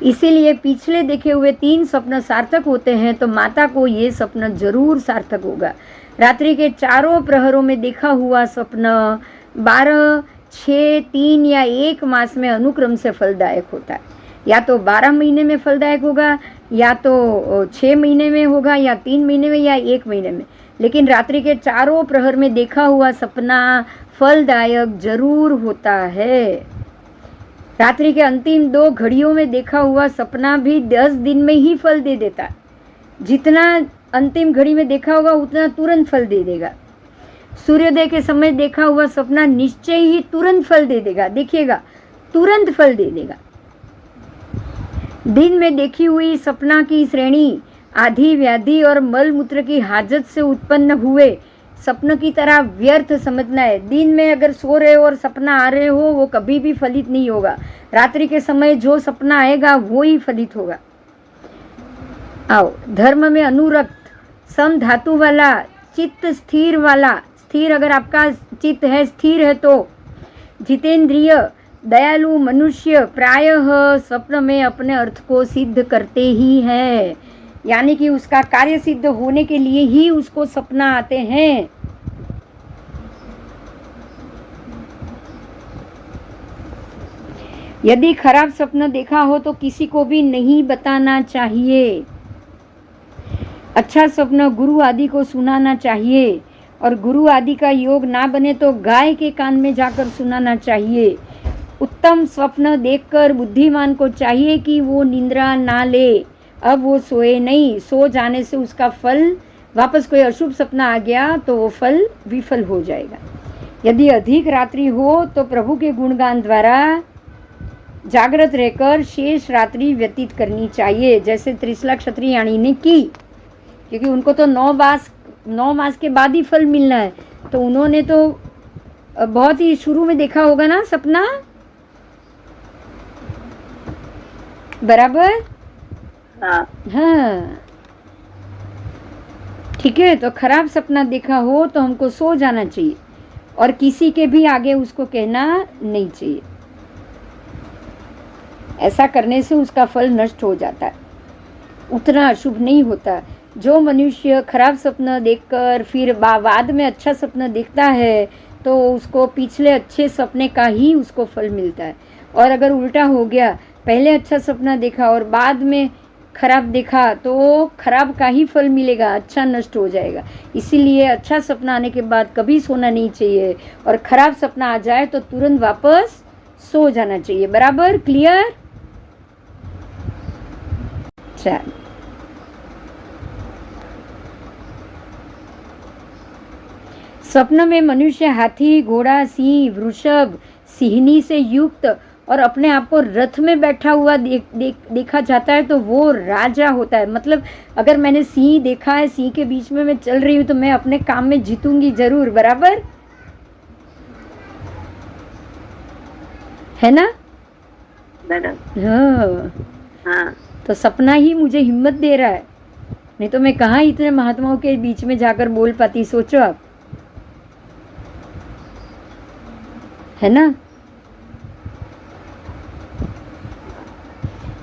इसीलिए पिछले देखे हुए 3 स्वप्न सार्थक होते हैं, तो माता को ये स्वप्न जरूर सार्थक होगा। रात्रि के चारों प्रहरों में देखा हुआ स्वप्न 12, 6, 3 या 1 मास में अनुक्रम से फलदायक होता है। या तो 12 महीने में फलदायक होगा, या तो 6 महीने में होगा, या 3 महीने में, या 1 महीने में। लेकिन रात्रि के चारों प्रहर में देखा हुआ सपना फलदायक जरूर होता है। रात्रि के अंतिम 2 घड़ियों में देखा हुआ सपना भी 10 दिन में ही फल दे देता है। जितना अंतिम घड़ी में देखा होगा उतना तुरंत फल दे देगा। सूर्योदय के समय देखा हुआ सपना निश्चय ही तुरंत फल दे देगा, देखिएगा, तुरंत फल दे देगा। दिन में देखी हुई सपना की श्रेणी आधी व्याधि और मल मूत्र की हाजत से उत्पन्न हुए सपन की तरह व्यर्थ समझना है। दिन में अगर सो रहे हो और सपना आ रहे हो, वो कभी भी फलित नहीं होगा। रात्रि के समय जो सपना आएगा वो ही फलित होगा। आओ, धर्म में अनुरक्त, सम धातु वाला, चित्त स्थिर वाला, स्थिर अगर आपका चित्त है, स्थिर है, तो जितेंद्रिय, दयालु मनुष्य प्रायः स्वप्न में अपने अर्थ को सिद्ध करते ही हैं, यानी कि उसका कार्य सिद्ध होने के लिए ही उसको सपना आते हैं। यदि खराब सपना देखा हो तो किसी को भी नहीं बताना चाहिए। अच्छा सपना गुरु आदि को सुनाना चाहिए, और गुरु आदि का योग ना बने तो गाय के कान में जाकर सुनाना चाहिए। उत्तम स्वप्न देखकर बुद्धिमान को चाहिए कि वो निंद्रा ना ले, अब वो सोए नहीं। सो जाने से उसका फल, वापस कोई अशुभ सपना आ गया तो वो फल विफल हो जाएगा। यदि अधिक रात्रि हो तो प्रभु के गुणगान द्वारा जागृत रहकर शेष रात्रि व्यतीत करनी चाहिए, जैसे त्रिशला क्षत्रियाणी ने की, क्योंकि उनको तो 9 मास के बाद ही फल मिलना है। तो उन्होंने तो बहुत ही शुरू में देखा होगा ना सपना, बराबर। हाँ, ठीक है, तो खराब सपना देखा हो तो हमको सो जाना चाहिए और किसी के भी आगे उसको कहना नहीं चाहिए। ऐसा करने से उसका फल नष्ट हो जाता है, उतना शुभ नहीं होता। जो मनुष्य खराब सपना देखकर फिर बाद में अच्छा सपना देखता है तो उसको पिछले अच्छे सपने का ही उसको फल मिलता है। और अगर उल्टा हो गया, पहले अच्छा सपना देखा और बाद में खराब देखा तो खराब का ही फल मिलेगा, अच्छा नष्ट हो जाएगा। इसीलिए अच्छा सपना आने के बाद कभी सोना नहीं चाहिए और खराब सपना आ जाए तो तुरंत वापस सो जाना चाहिए। बराबर? क्लियर? चल, स्वप्न में मनुष्य हाथी, घोड़ा, सिंह, वृषभ, सिंहनी से युक्त और अपने आप को रथ में बैठा हुआ देखा जाता है तो वो राजा होता है। मतलब अगर मैंने सिंह देखा है, सिंह के बीच में मैं चल रही हूँ तो मैं अपने काम में जीतूंगी जरूर। बराबर है ना? हाँ हाँ, तो सपना ही मुझे हिम्मत दे रहा है, नहीं तो मैं कहाँ इतने महात्माओं के बीच में जाकर बोल पाती। सोचो आप, है ना?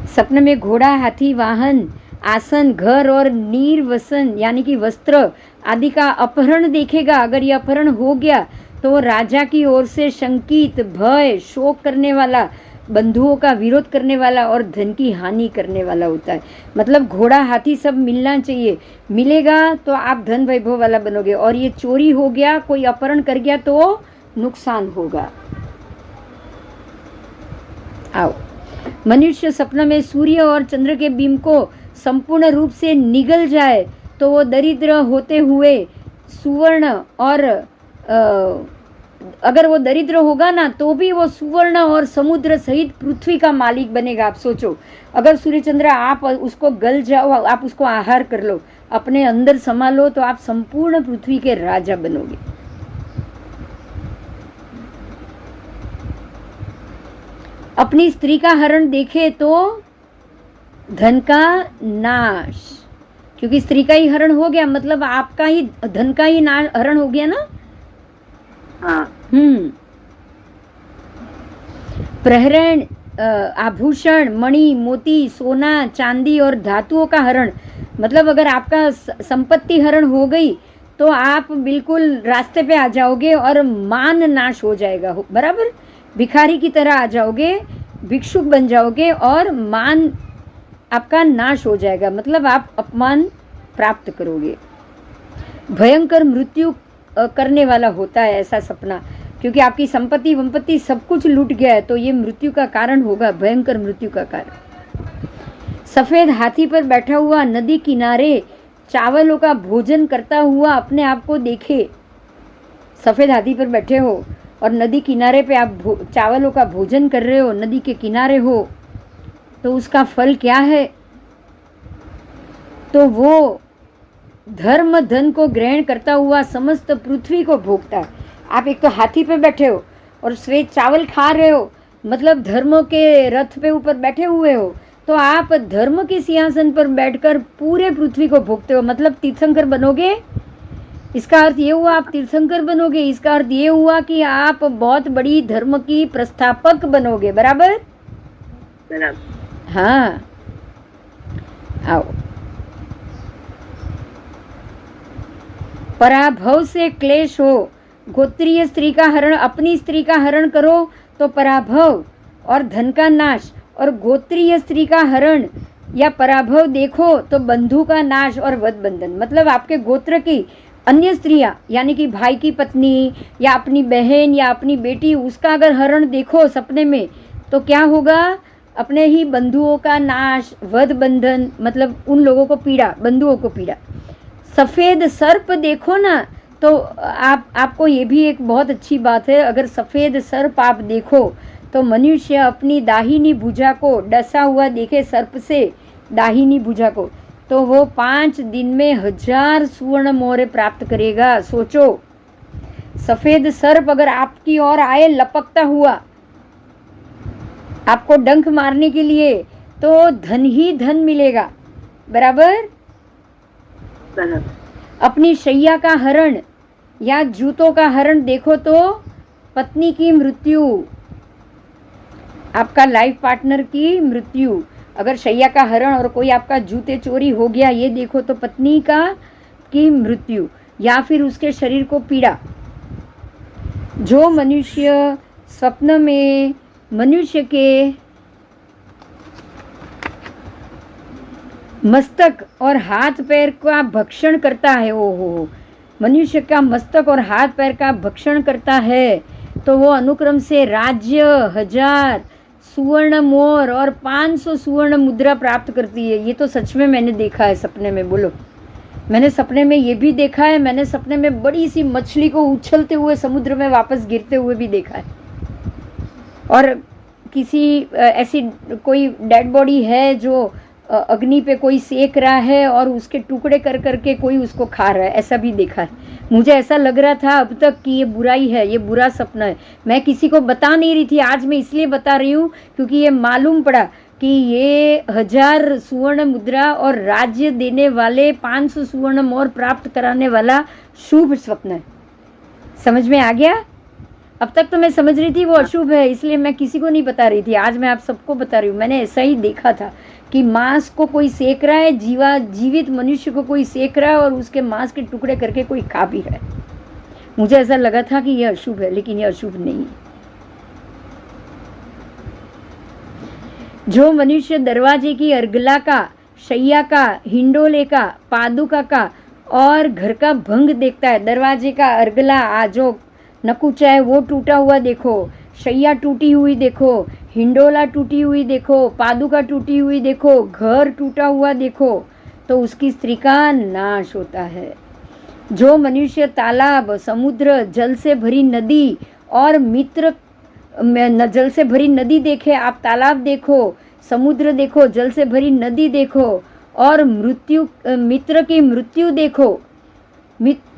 सपने में घोड़ा, हाथी, वाहन, आसन, घर और निर्वसन यानी कि वस्त्र आदि का अपहरण देखेगा। अगर ये अपहरण हो गया तो राजा की ओर से शंकित, भय, शोक करने वाला, बंधुओं का विरोध करने वाला और धन की हानि करने वाला होता है। मतलब घोड़ा, हाथी सब मिलना चाहिए, मिलेगा तो आप धन वैभव वाला बनोगे। और ये चोरी हो गया, कोई अपहरण कर गया तो नुकसान होगा। आओ, मनुष्य सपना में सूर्य और चंद्र के बिंब को संपूर्ण रूप से निगल जाए तो वो दरिद्र होते हुए सुवर्ण और अगर वो दरिद्र होगा ना तो भी वो सुवर्ण और समुद्र सहित पृथ्वी का मालिक बनेगा। आप सोचो, अगर सूर्य चंद्र आप उसको गल जाओ, आप उसको आहार कर लो, अपने अंदर समा लो तो आप संपूर्ण पृथ्वी के राजा बनोगे। अपनी स्त्री का हरण देखे तो धन का नाश, क्योंकि स्त्री का ही हरण हो गया मतलब आपका ही धन का ही हरण हो गया ना। हाँ। प्रहरण, आभूषण, मणि, मोती, सोना, चांदी और धातुओं का हरण, मतलब अगर आपका संपत्ति हरण हो गई तो आप बिल्कुल रास्ते पे आ जाओगे और मान नाश हो जाएगा। बराबर? भिखारी की तरह आ जाओगे, भिक्षुक बन जाओगे और मान आपका नाश हो जाएगा, मतलब आप अपमान प्राप्त करोगे। भयंकर मृत्यु करने वाला होता है ऐसा सपना, क्योंकि आपकी संपत्ति वंपत्ति सब कुछ लूट गया है तो ये मृत्यु का कारण होगा, भयंकर मृत्यु का कारण। सफेद हाथी पर बैठा हुआ नदी किनारे चावलों का भोजन करता हुआ अपने आप को देखे। सफेद हाथी पर बैठे हो और नदी किनारे पे आप चावलों का भोजन कर रहे हो, नदी के किनारे हो, तो उसका फल क्या है? तो वो धर्म धन को ग्रहण करता हुआ समस्त पृथ्वी को भोगता है। आप एक तो हाथी पे बैठे हो और श्वेत चावल खा रहे हो, मतलब धर्म के रथ पे ऊपर बैठे हुए हो, तो आप धर्म के सिंहासन पर बैठकर पूरे पृथ्वी को भोगते हो, मतलब तीर्थंकर बनोगे। इसका अर्थ ये हुआ आप तीर्थंकर बनोगे, इसका अर्थ ये हुआ कि आप बहुत बड़ी धर्म की प्रस्थापक बनोगे। बराबर? हाँ। आओ, पराभव से क्लेश हो, गोत्रीय स्त्री का हरण, अपनी स्त्री का हरण करो तो पराभव और धन का नाश, और गोत्रीय स्त्री का हरण या पराभव देखो तो बंधु का नाश और वध बंधन। मतलब आपके गोत्र की अन्य स्त्रियां यानी कि भाई की पत्नी या अपनी बहन या अपनी बेटी, उसका अगर हरण देखो सपने में तो क्या होगा? अपने ही बंधुओं का नाश, वध बंधन, मतलब उन लोगों को पीड़ा, बंधुओं को पीड़ा। सफ़ेद सर्प देखो ना तो आपको ये भी एक बहुत अच्छी बात है, अगर सफ़ेद सर्प आप देखो तो मनुष्य अपनी दाहिनी भुजा को डसा हुआ देखे, सर्प से दाहिनी भुजा को, तो वो 5 दिन में 1000 सुवर्ण मोहरे प्राप्त करेगा। सोचो, सफ़ेद सर्प अगर आपकी ओर आए लपकता हुआ आपको डंक मारने के लिए तो धन ही धन मिलेगा। बराबर? अपनी शैया का हरण या जूतों का हरण देखो तो पत्नी की मृत्यु, आपका लाइफ पार्टनर की मृत्यु। अगर शैया का हरण और कोई आपका जूते चोरी हो गया, ये देखो तो पत्नी की मृत्यु या फिर उसके शरीर को पीड़ा। जो मनुष्य स्वप्न में मनुष्य के मस्तक और हाथ पैर का भक्षण करता है, ओ मनुष्य का मस्तक और हाथ पैर का भक्षण करता है, तो वो अनुक्रम से राज्य, 1000 सुवर्ण मोर और 500 सुवर्ण मुद्रा प्राप्त करती है। ये तो सच में मैंने देखा है सपने में। बोलो, मैंने सपने में ये भी देखा है। मैंने सपने में बड़ी सी मछली को उछलते हुए समुद्र में वापस गिरते हुए भी देखा है। और किसी ऐसी कोई डेड बॉडी है जो अग्नि पे कोई सेक रहा है और उसके टुकड़े कर करके कोई उसको खा रहा है, ऐसा भी देखा है। मुझे ऐसा लग रहा था अब तक कि ये बुराई है, ये बुरा सपना है। मैं किसी को बता नहीं रही थी, आज मैं इसलिए बता रही हूँ क्योंकि ये मालूम पड़ा कि ये 1000 सुवर्ण मुद्रा और राज्य देने वाले 500 सुवर्ण मोर प्राप्त कराने वाला शुभ स्वप्न है। समझ में आ गया? अब तक तो मैं समझ रही थी वो अशुभ है, इसलिए मैं किसी को नहीं बता रही थी। आज मैं आप सबको बता रही हूँ। मैंने ऐसा ही देखा था कि मांस को कोई सेक रहा है, जीवित मनुष्य को कोई सेक रहा है और उसके मांस के टुकड़े करके कोई खा भी रहा है। मुझे ऐसा लगा था कि यह अशुभ है, लेकिन यह अशुभ नहीं है। जो मनुष्य दरवाजे की अर्गला का, शैया का, हिंडोले का, पादुका का और घर का भंग देखता है, दरवाजे का अर्गला जो नकुचा है वो टूटा हुआ देखो, शैया टूटी हुई देखो, हिंडोला टूटी हुई देखो, पादुका टूटी हुई देखो, घर टूटा हुआ देखो, तो उसकी स्त्री का नाश होता है। जो मनुष्य तालाब, समुद्र, जल से भरी नदी और जल से भरी नदी देखे, आप तालाब देखो, समुद्र देखो, जल से भरी नदी देखो और मित्र की मृत्यु देखो।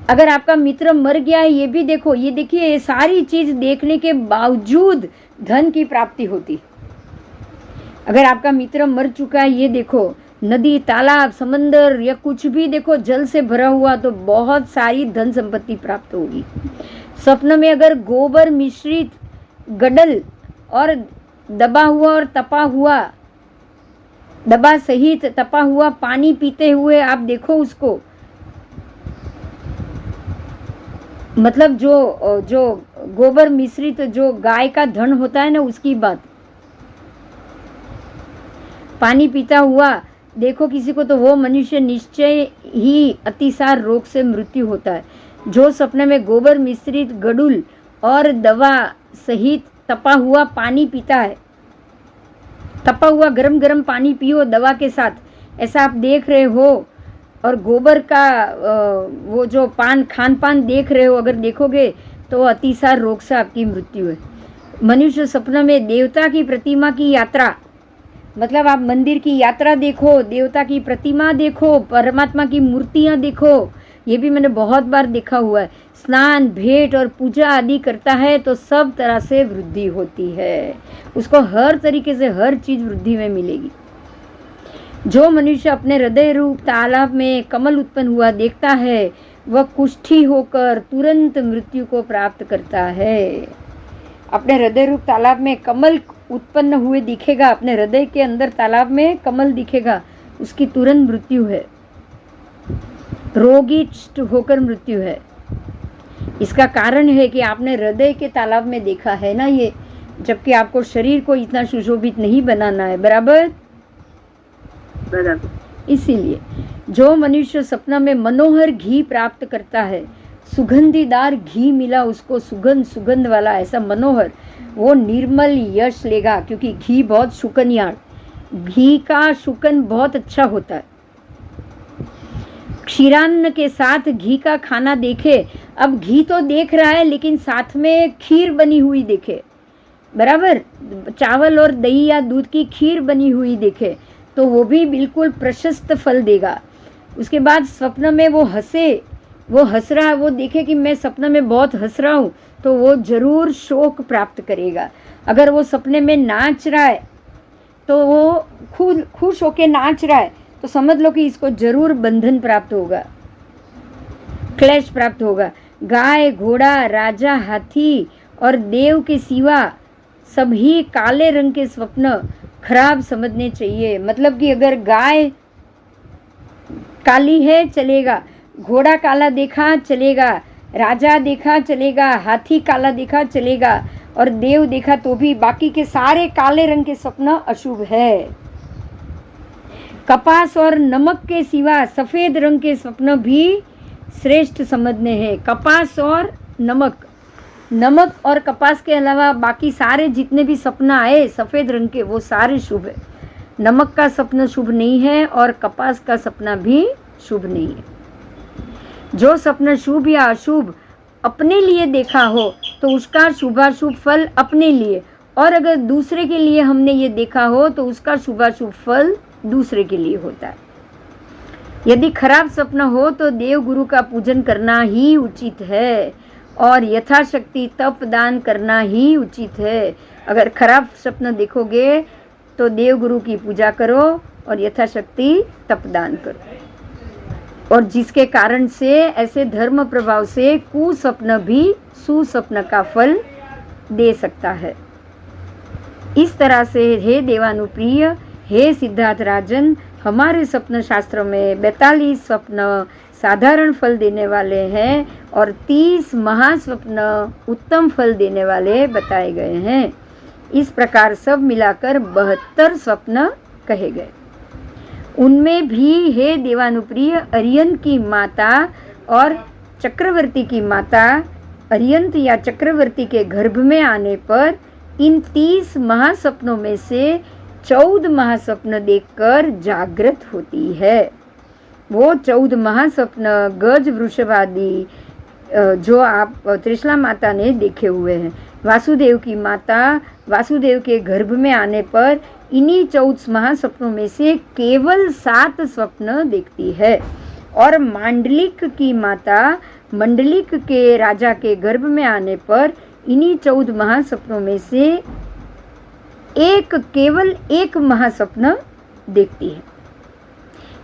अगर आपका मित्र मर गया है ये भी देखो। ये देखिए, ये सारी चीज देखने के बावजूद धन की प्राप्ति होती। अगर आपका मित्र मर चुका है ये देखो, नदी, तालाब, समंदर या कुछ भी देखो जल से भरा हुआ, तो बहुत सारी धन संपत्ति प्राप्त होगी। स्वप्न में अगर गोबर मिश्रित गडल और दबा सहित तपा हुआ पानी पीते हुए आप देखो उसको, मतलब जो गोबर मिश्रित जो गाय का धन होता है ना, उसकी बात, पानी पीता हुआ देखो किसी को, तो वो मनुष्य निश्चय ही अतिसार रोग से मृत्यु होता है। जो सपने में गोबर मिश्रित गडुल और दवा सहित तपा हुआ पानी पीता है, तपा हुआ गरम गरम पानी पियो दवा के साथ, ऐसा आप देख रहे हो, और गोबर का वो जो खान पान देख रहे हो, अगर देखोगे तो अतिसार रोग से आपकी मृत्यु है। मनुष्य सपने में देवता की प्रतिमा की यात्रा, मतलब आप मंदिर की यात्रा देखो, देवता की प्रतिमा देखो, परमात्मा की मूर्तियां देखो, ये भी मैंने बहुत बार देखा हुआ है। स्नान, भेंट और पूजा आदि करता है तो सब तरह से वृद्धि होती है, उसको हर तरीके से हर चीज वृद्धि में मिलेगी। जो मनुष्य अपने हृदय रूप तालाब में कमल उत्पन्न हुआ देखता है, वह कुष्ठी होकर तुरंत मृत्यु को प्राप्त करता है। अपने हृदय रूप तालाब में कमल उत्पन्न हुए दिखेगा, अपने हृदय के अंदर तालाब में कमल दिखेगा, उसकी तुरंत मृत्यु है, रोगिष्ट होकर मृत्यु है। इसका कारण है कि आपने हृदय के तालाब में देखा है ना ये, जबकि आपको शरीर को इतना सुशोभित नहीं बनाना है। बराबर। इसीलिए जो मनुष्य सपना में मनोहर घी प्राप्त करता है, सुगंधीदार घी मिला उसको, सुगंध वाला ऐसा मनोहर, वो निर्मल यश लेगा, क्योंकि घी बहुत शुकनयार, घी का शुकन बहुत अच्छा होता है। क्षीरान्न के साथ घी का खाना देखे, अब घी तो देख रहा है लेकिन साथ में खीर बनी हुई देखे, बराबर, चावल और दही या दूध की खीर बनी हुई देखे, तो वो भी बिल्कुल प्रशस्त फल देगा। उसके बाद स्वप्न में वो हंस रहा है, वो देखे कि मैं सपना में बहुत हंस रहा हूँ, तो वो जरूर शोक प्राप्त करेगा। अगर वो सपने में नाच रहा है तो वो खुश होके नाच रहा है, तो समझ लो कि इसको जरूर बंधन प्राप्त होगा। क्लेश प्राप्त होगा। गाय, घोड़ा, राजा, हाथी और देव के सिवा सभी काले रंग के स्वप्न खराब समझने चाहिए। मतलब कि अगर गाय काली है चलेगा, घोड़ा काला देखा चलेगा, राजा देखा चलेगा, हाथी काला देखा चलेगा और देव देखा तो भी, बाकी के सारे काले रंग के स्वप्न अशुभ है। कपास और नमक के सिवा सफेद रंग के स्वप्न भी श्रेष्ठ समझने हैं। कपास और नमक, नमक और कपास के अलावा बाकी सारे जितने भी सपना आए सफेद रंग के वो सारे शुभ है। नमक का सपना शुभ नहीं है और कपास का सपना भी शुभ नहीं है। जो सपना शुभ या अशुभ अपने लिए देखा हो तो उसका शुभाशुभ फल अपने लिए, और अगर दूसरे के लिए हमने ये देखा हो तो उसका शुभाशुभ फल दूसरे के लिए होता है। यदि खराब सपना हो तो देव गुरु का पूजन करना ही उचित है और यथाशक्ति तप दान करना ही उचित है। अगर खराब सपना देखोगे तो देव गुरु की पूजा करो और यथाशक्ति तप दान करो। और जिसके कारण से ऐसे धर्म प्रभाव से कुसपना भी सुसपना का फल दे सकता है। इस तरह से हे देवानुप्रिय, हे सिद्धार्थ राजन, हमारे स्वप्न शास्त्र में 42 स्वप्न साधारण फल देने वाले हैं और 30 महास्वप्न उत्तम फल देने वाले बताए गए हैं। इस प्रकार सब मिलाकर 72 स्वप्न कहे गए। उनमें भी हे देवानुप्रिय, अरियंत की माता और चक्रवर्ती की माता, अरियंत या चक्रवर्ती के गर्भ में आने पर इन 30 महास्वप्नों में से 14 महास्वप्न देखकर जागृत होती है। वो 14 महास्वप्न गज वृषभ आदि जो आप त्रिशला माता ने देखे हुए हैं। वासुदेव की माता वासुदेव के गर्भ में आने पर इन्हीं 14 महास्वप्नों में से केवल 7 स्वप्न देखती है और मांडलिक की माता मंडलिक के राजा के गर्भ में आने पर इन्हीं 14 महास्वप्नों में से केवल एक महास्वप्न देखती है।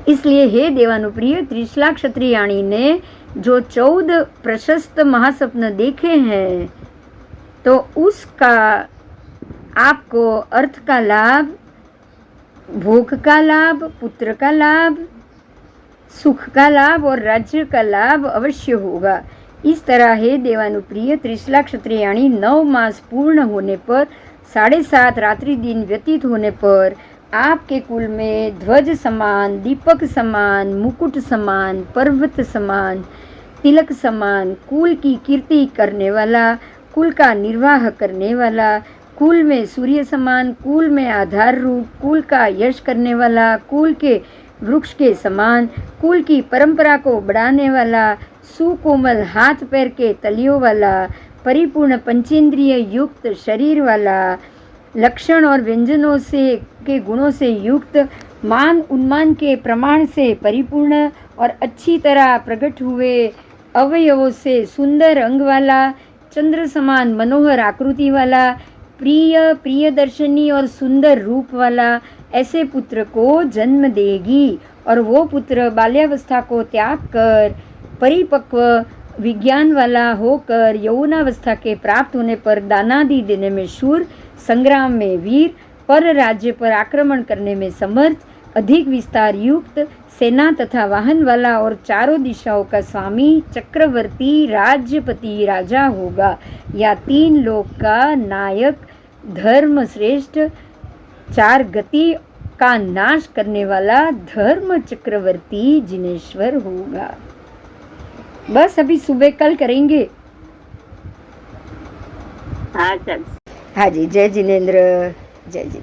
इसलिए हे देवानुप्रिय, त्रिशला क्षत्रियाणी ने जो 14 प्रशस्त महास्वप्न देखे हैं तो उसका आपको अर्थ का लाभ, भोग का लाभ, पुत्र का लाभ, सुख का लाभ और राज्य का लाभ अवश्य होगा। इस तरह हे देवानुप्रिय, त्रिशला क्षत्रियाणी 9 मास पूर्ण होने पर 7.5 रात्रि दिन व्यतीत होने पर आपके कुल में ध्वज समान, दीपक समान, मुकुट समान, पर्वत समान, तिलक समान, कुल की कीर्ति करने वाला, कुल का निर्वाह करने वाला, कुल में सूर्य समान, कुल में आधार रूप, कुल का यश करने वाला, कुल के वृक्ष के समान, कुल की परंपरा को बढ़ाने वाला, सुकोमल हाथ पैर के तलियों वाला, परिपूर्ण पंचेंद्रिय युक्त शरीर वाला, लक्षण और व्यंजनों से के गुणों से युक्त, मान उन्मान के प्रमाण से परिपूर्ण और अच्छी तरह प्रकट हुए अवयवों से सुंदर अंग वाला, चंद्र समान मनोहर आकृति वाला, प्रिय प्रियदर्शनी और सुंदर रूप वाला ऐसे पुत्र को जन्म देगी। और वो पुत्र बाल्यावस्था को त्याग कर परिपक्व विज्ञान वाला होकर यौवनावस्था के प्राप्त होने पर दानादि देने में शूर, संग्राम में वीर, पर राज्य पर आक्रमण करने में समर्थ, अधिक विस्तार युक्त, सेना तथा वाहन वाला और चारों दिशाओं का स्वामी, चक्रवर्ती, राज्यपति, राजा होगा या 3 लोक का नायक, धर्म श्रेष्ठ, 4 गति का नाश करने वाला धर्म चक्रवर्ती जिनेश्वर होगा। बस अभी सुबह कल करेंगे। हाँ सर। हाँ जी, जय जिनेन्द्र, जय जी।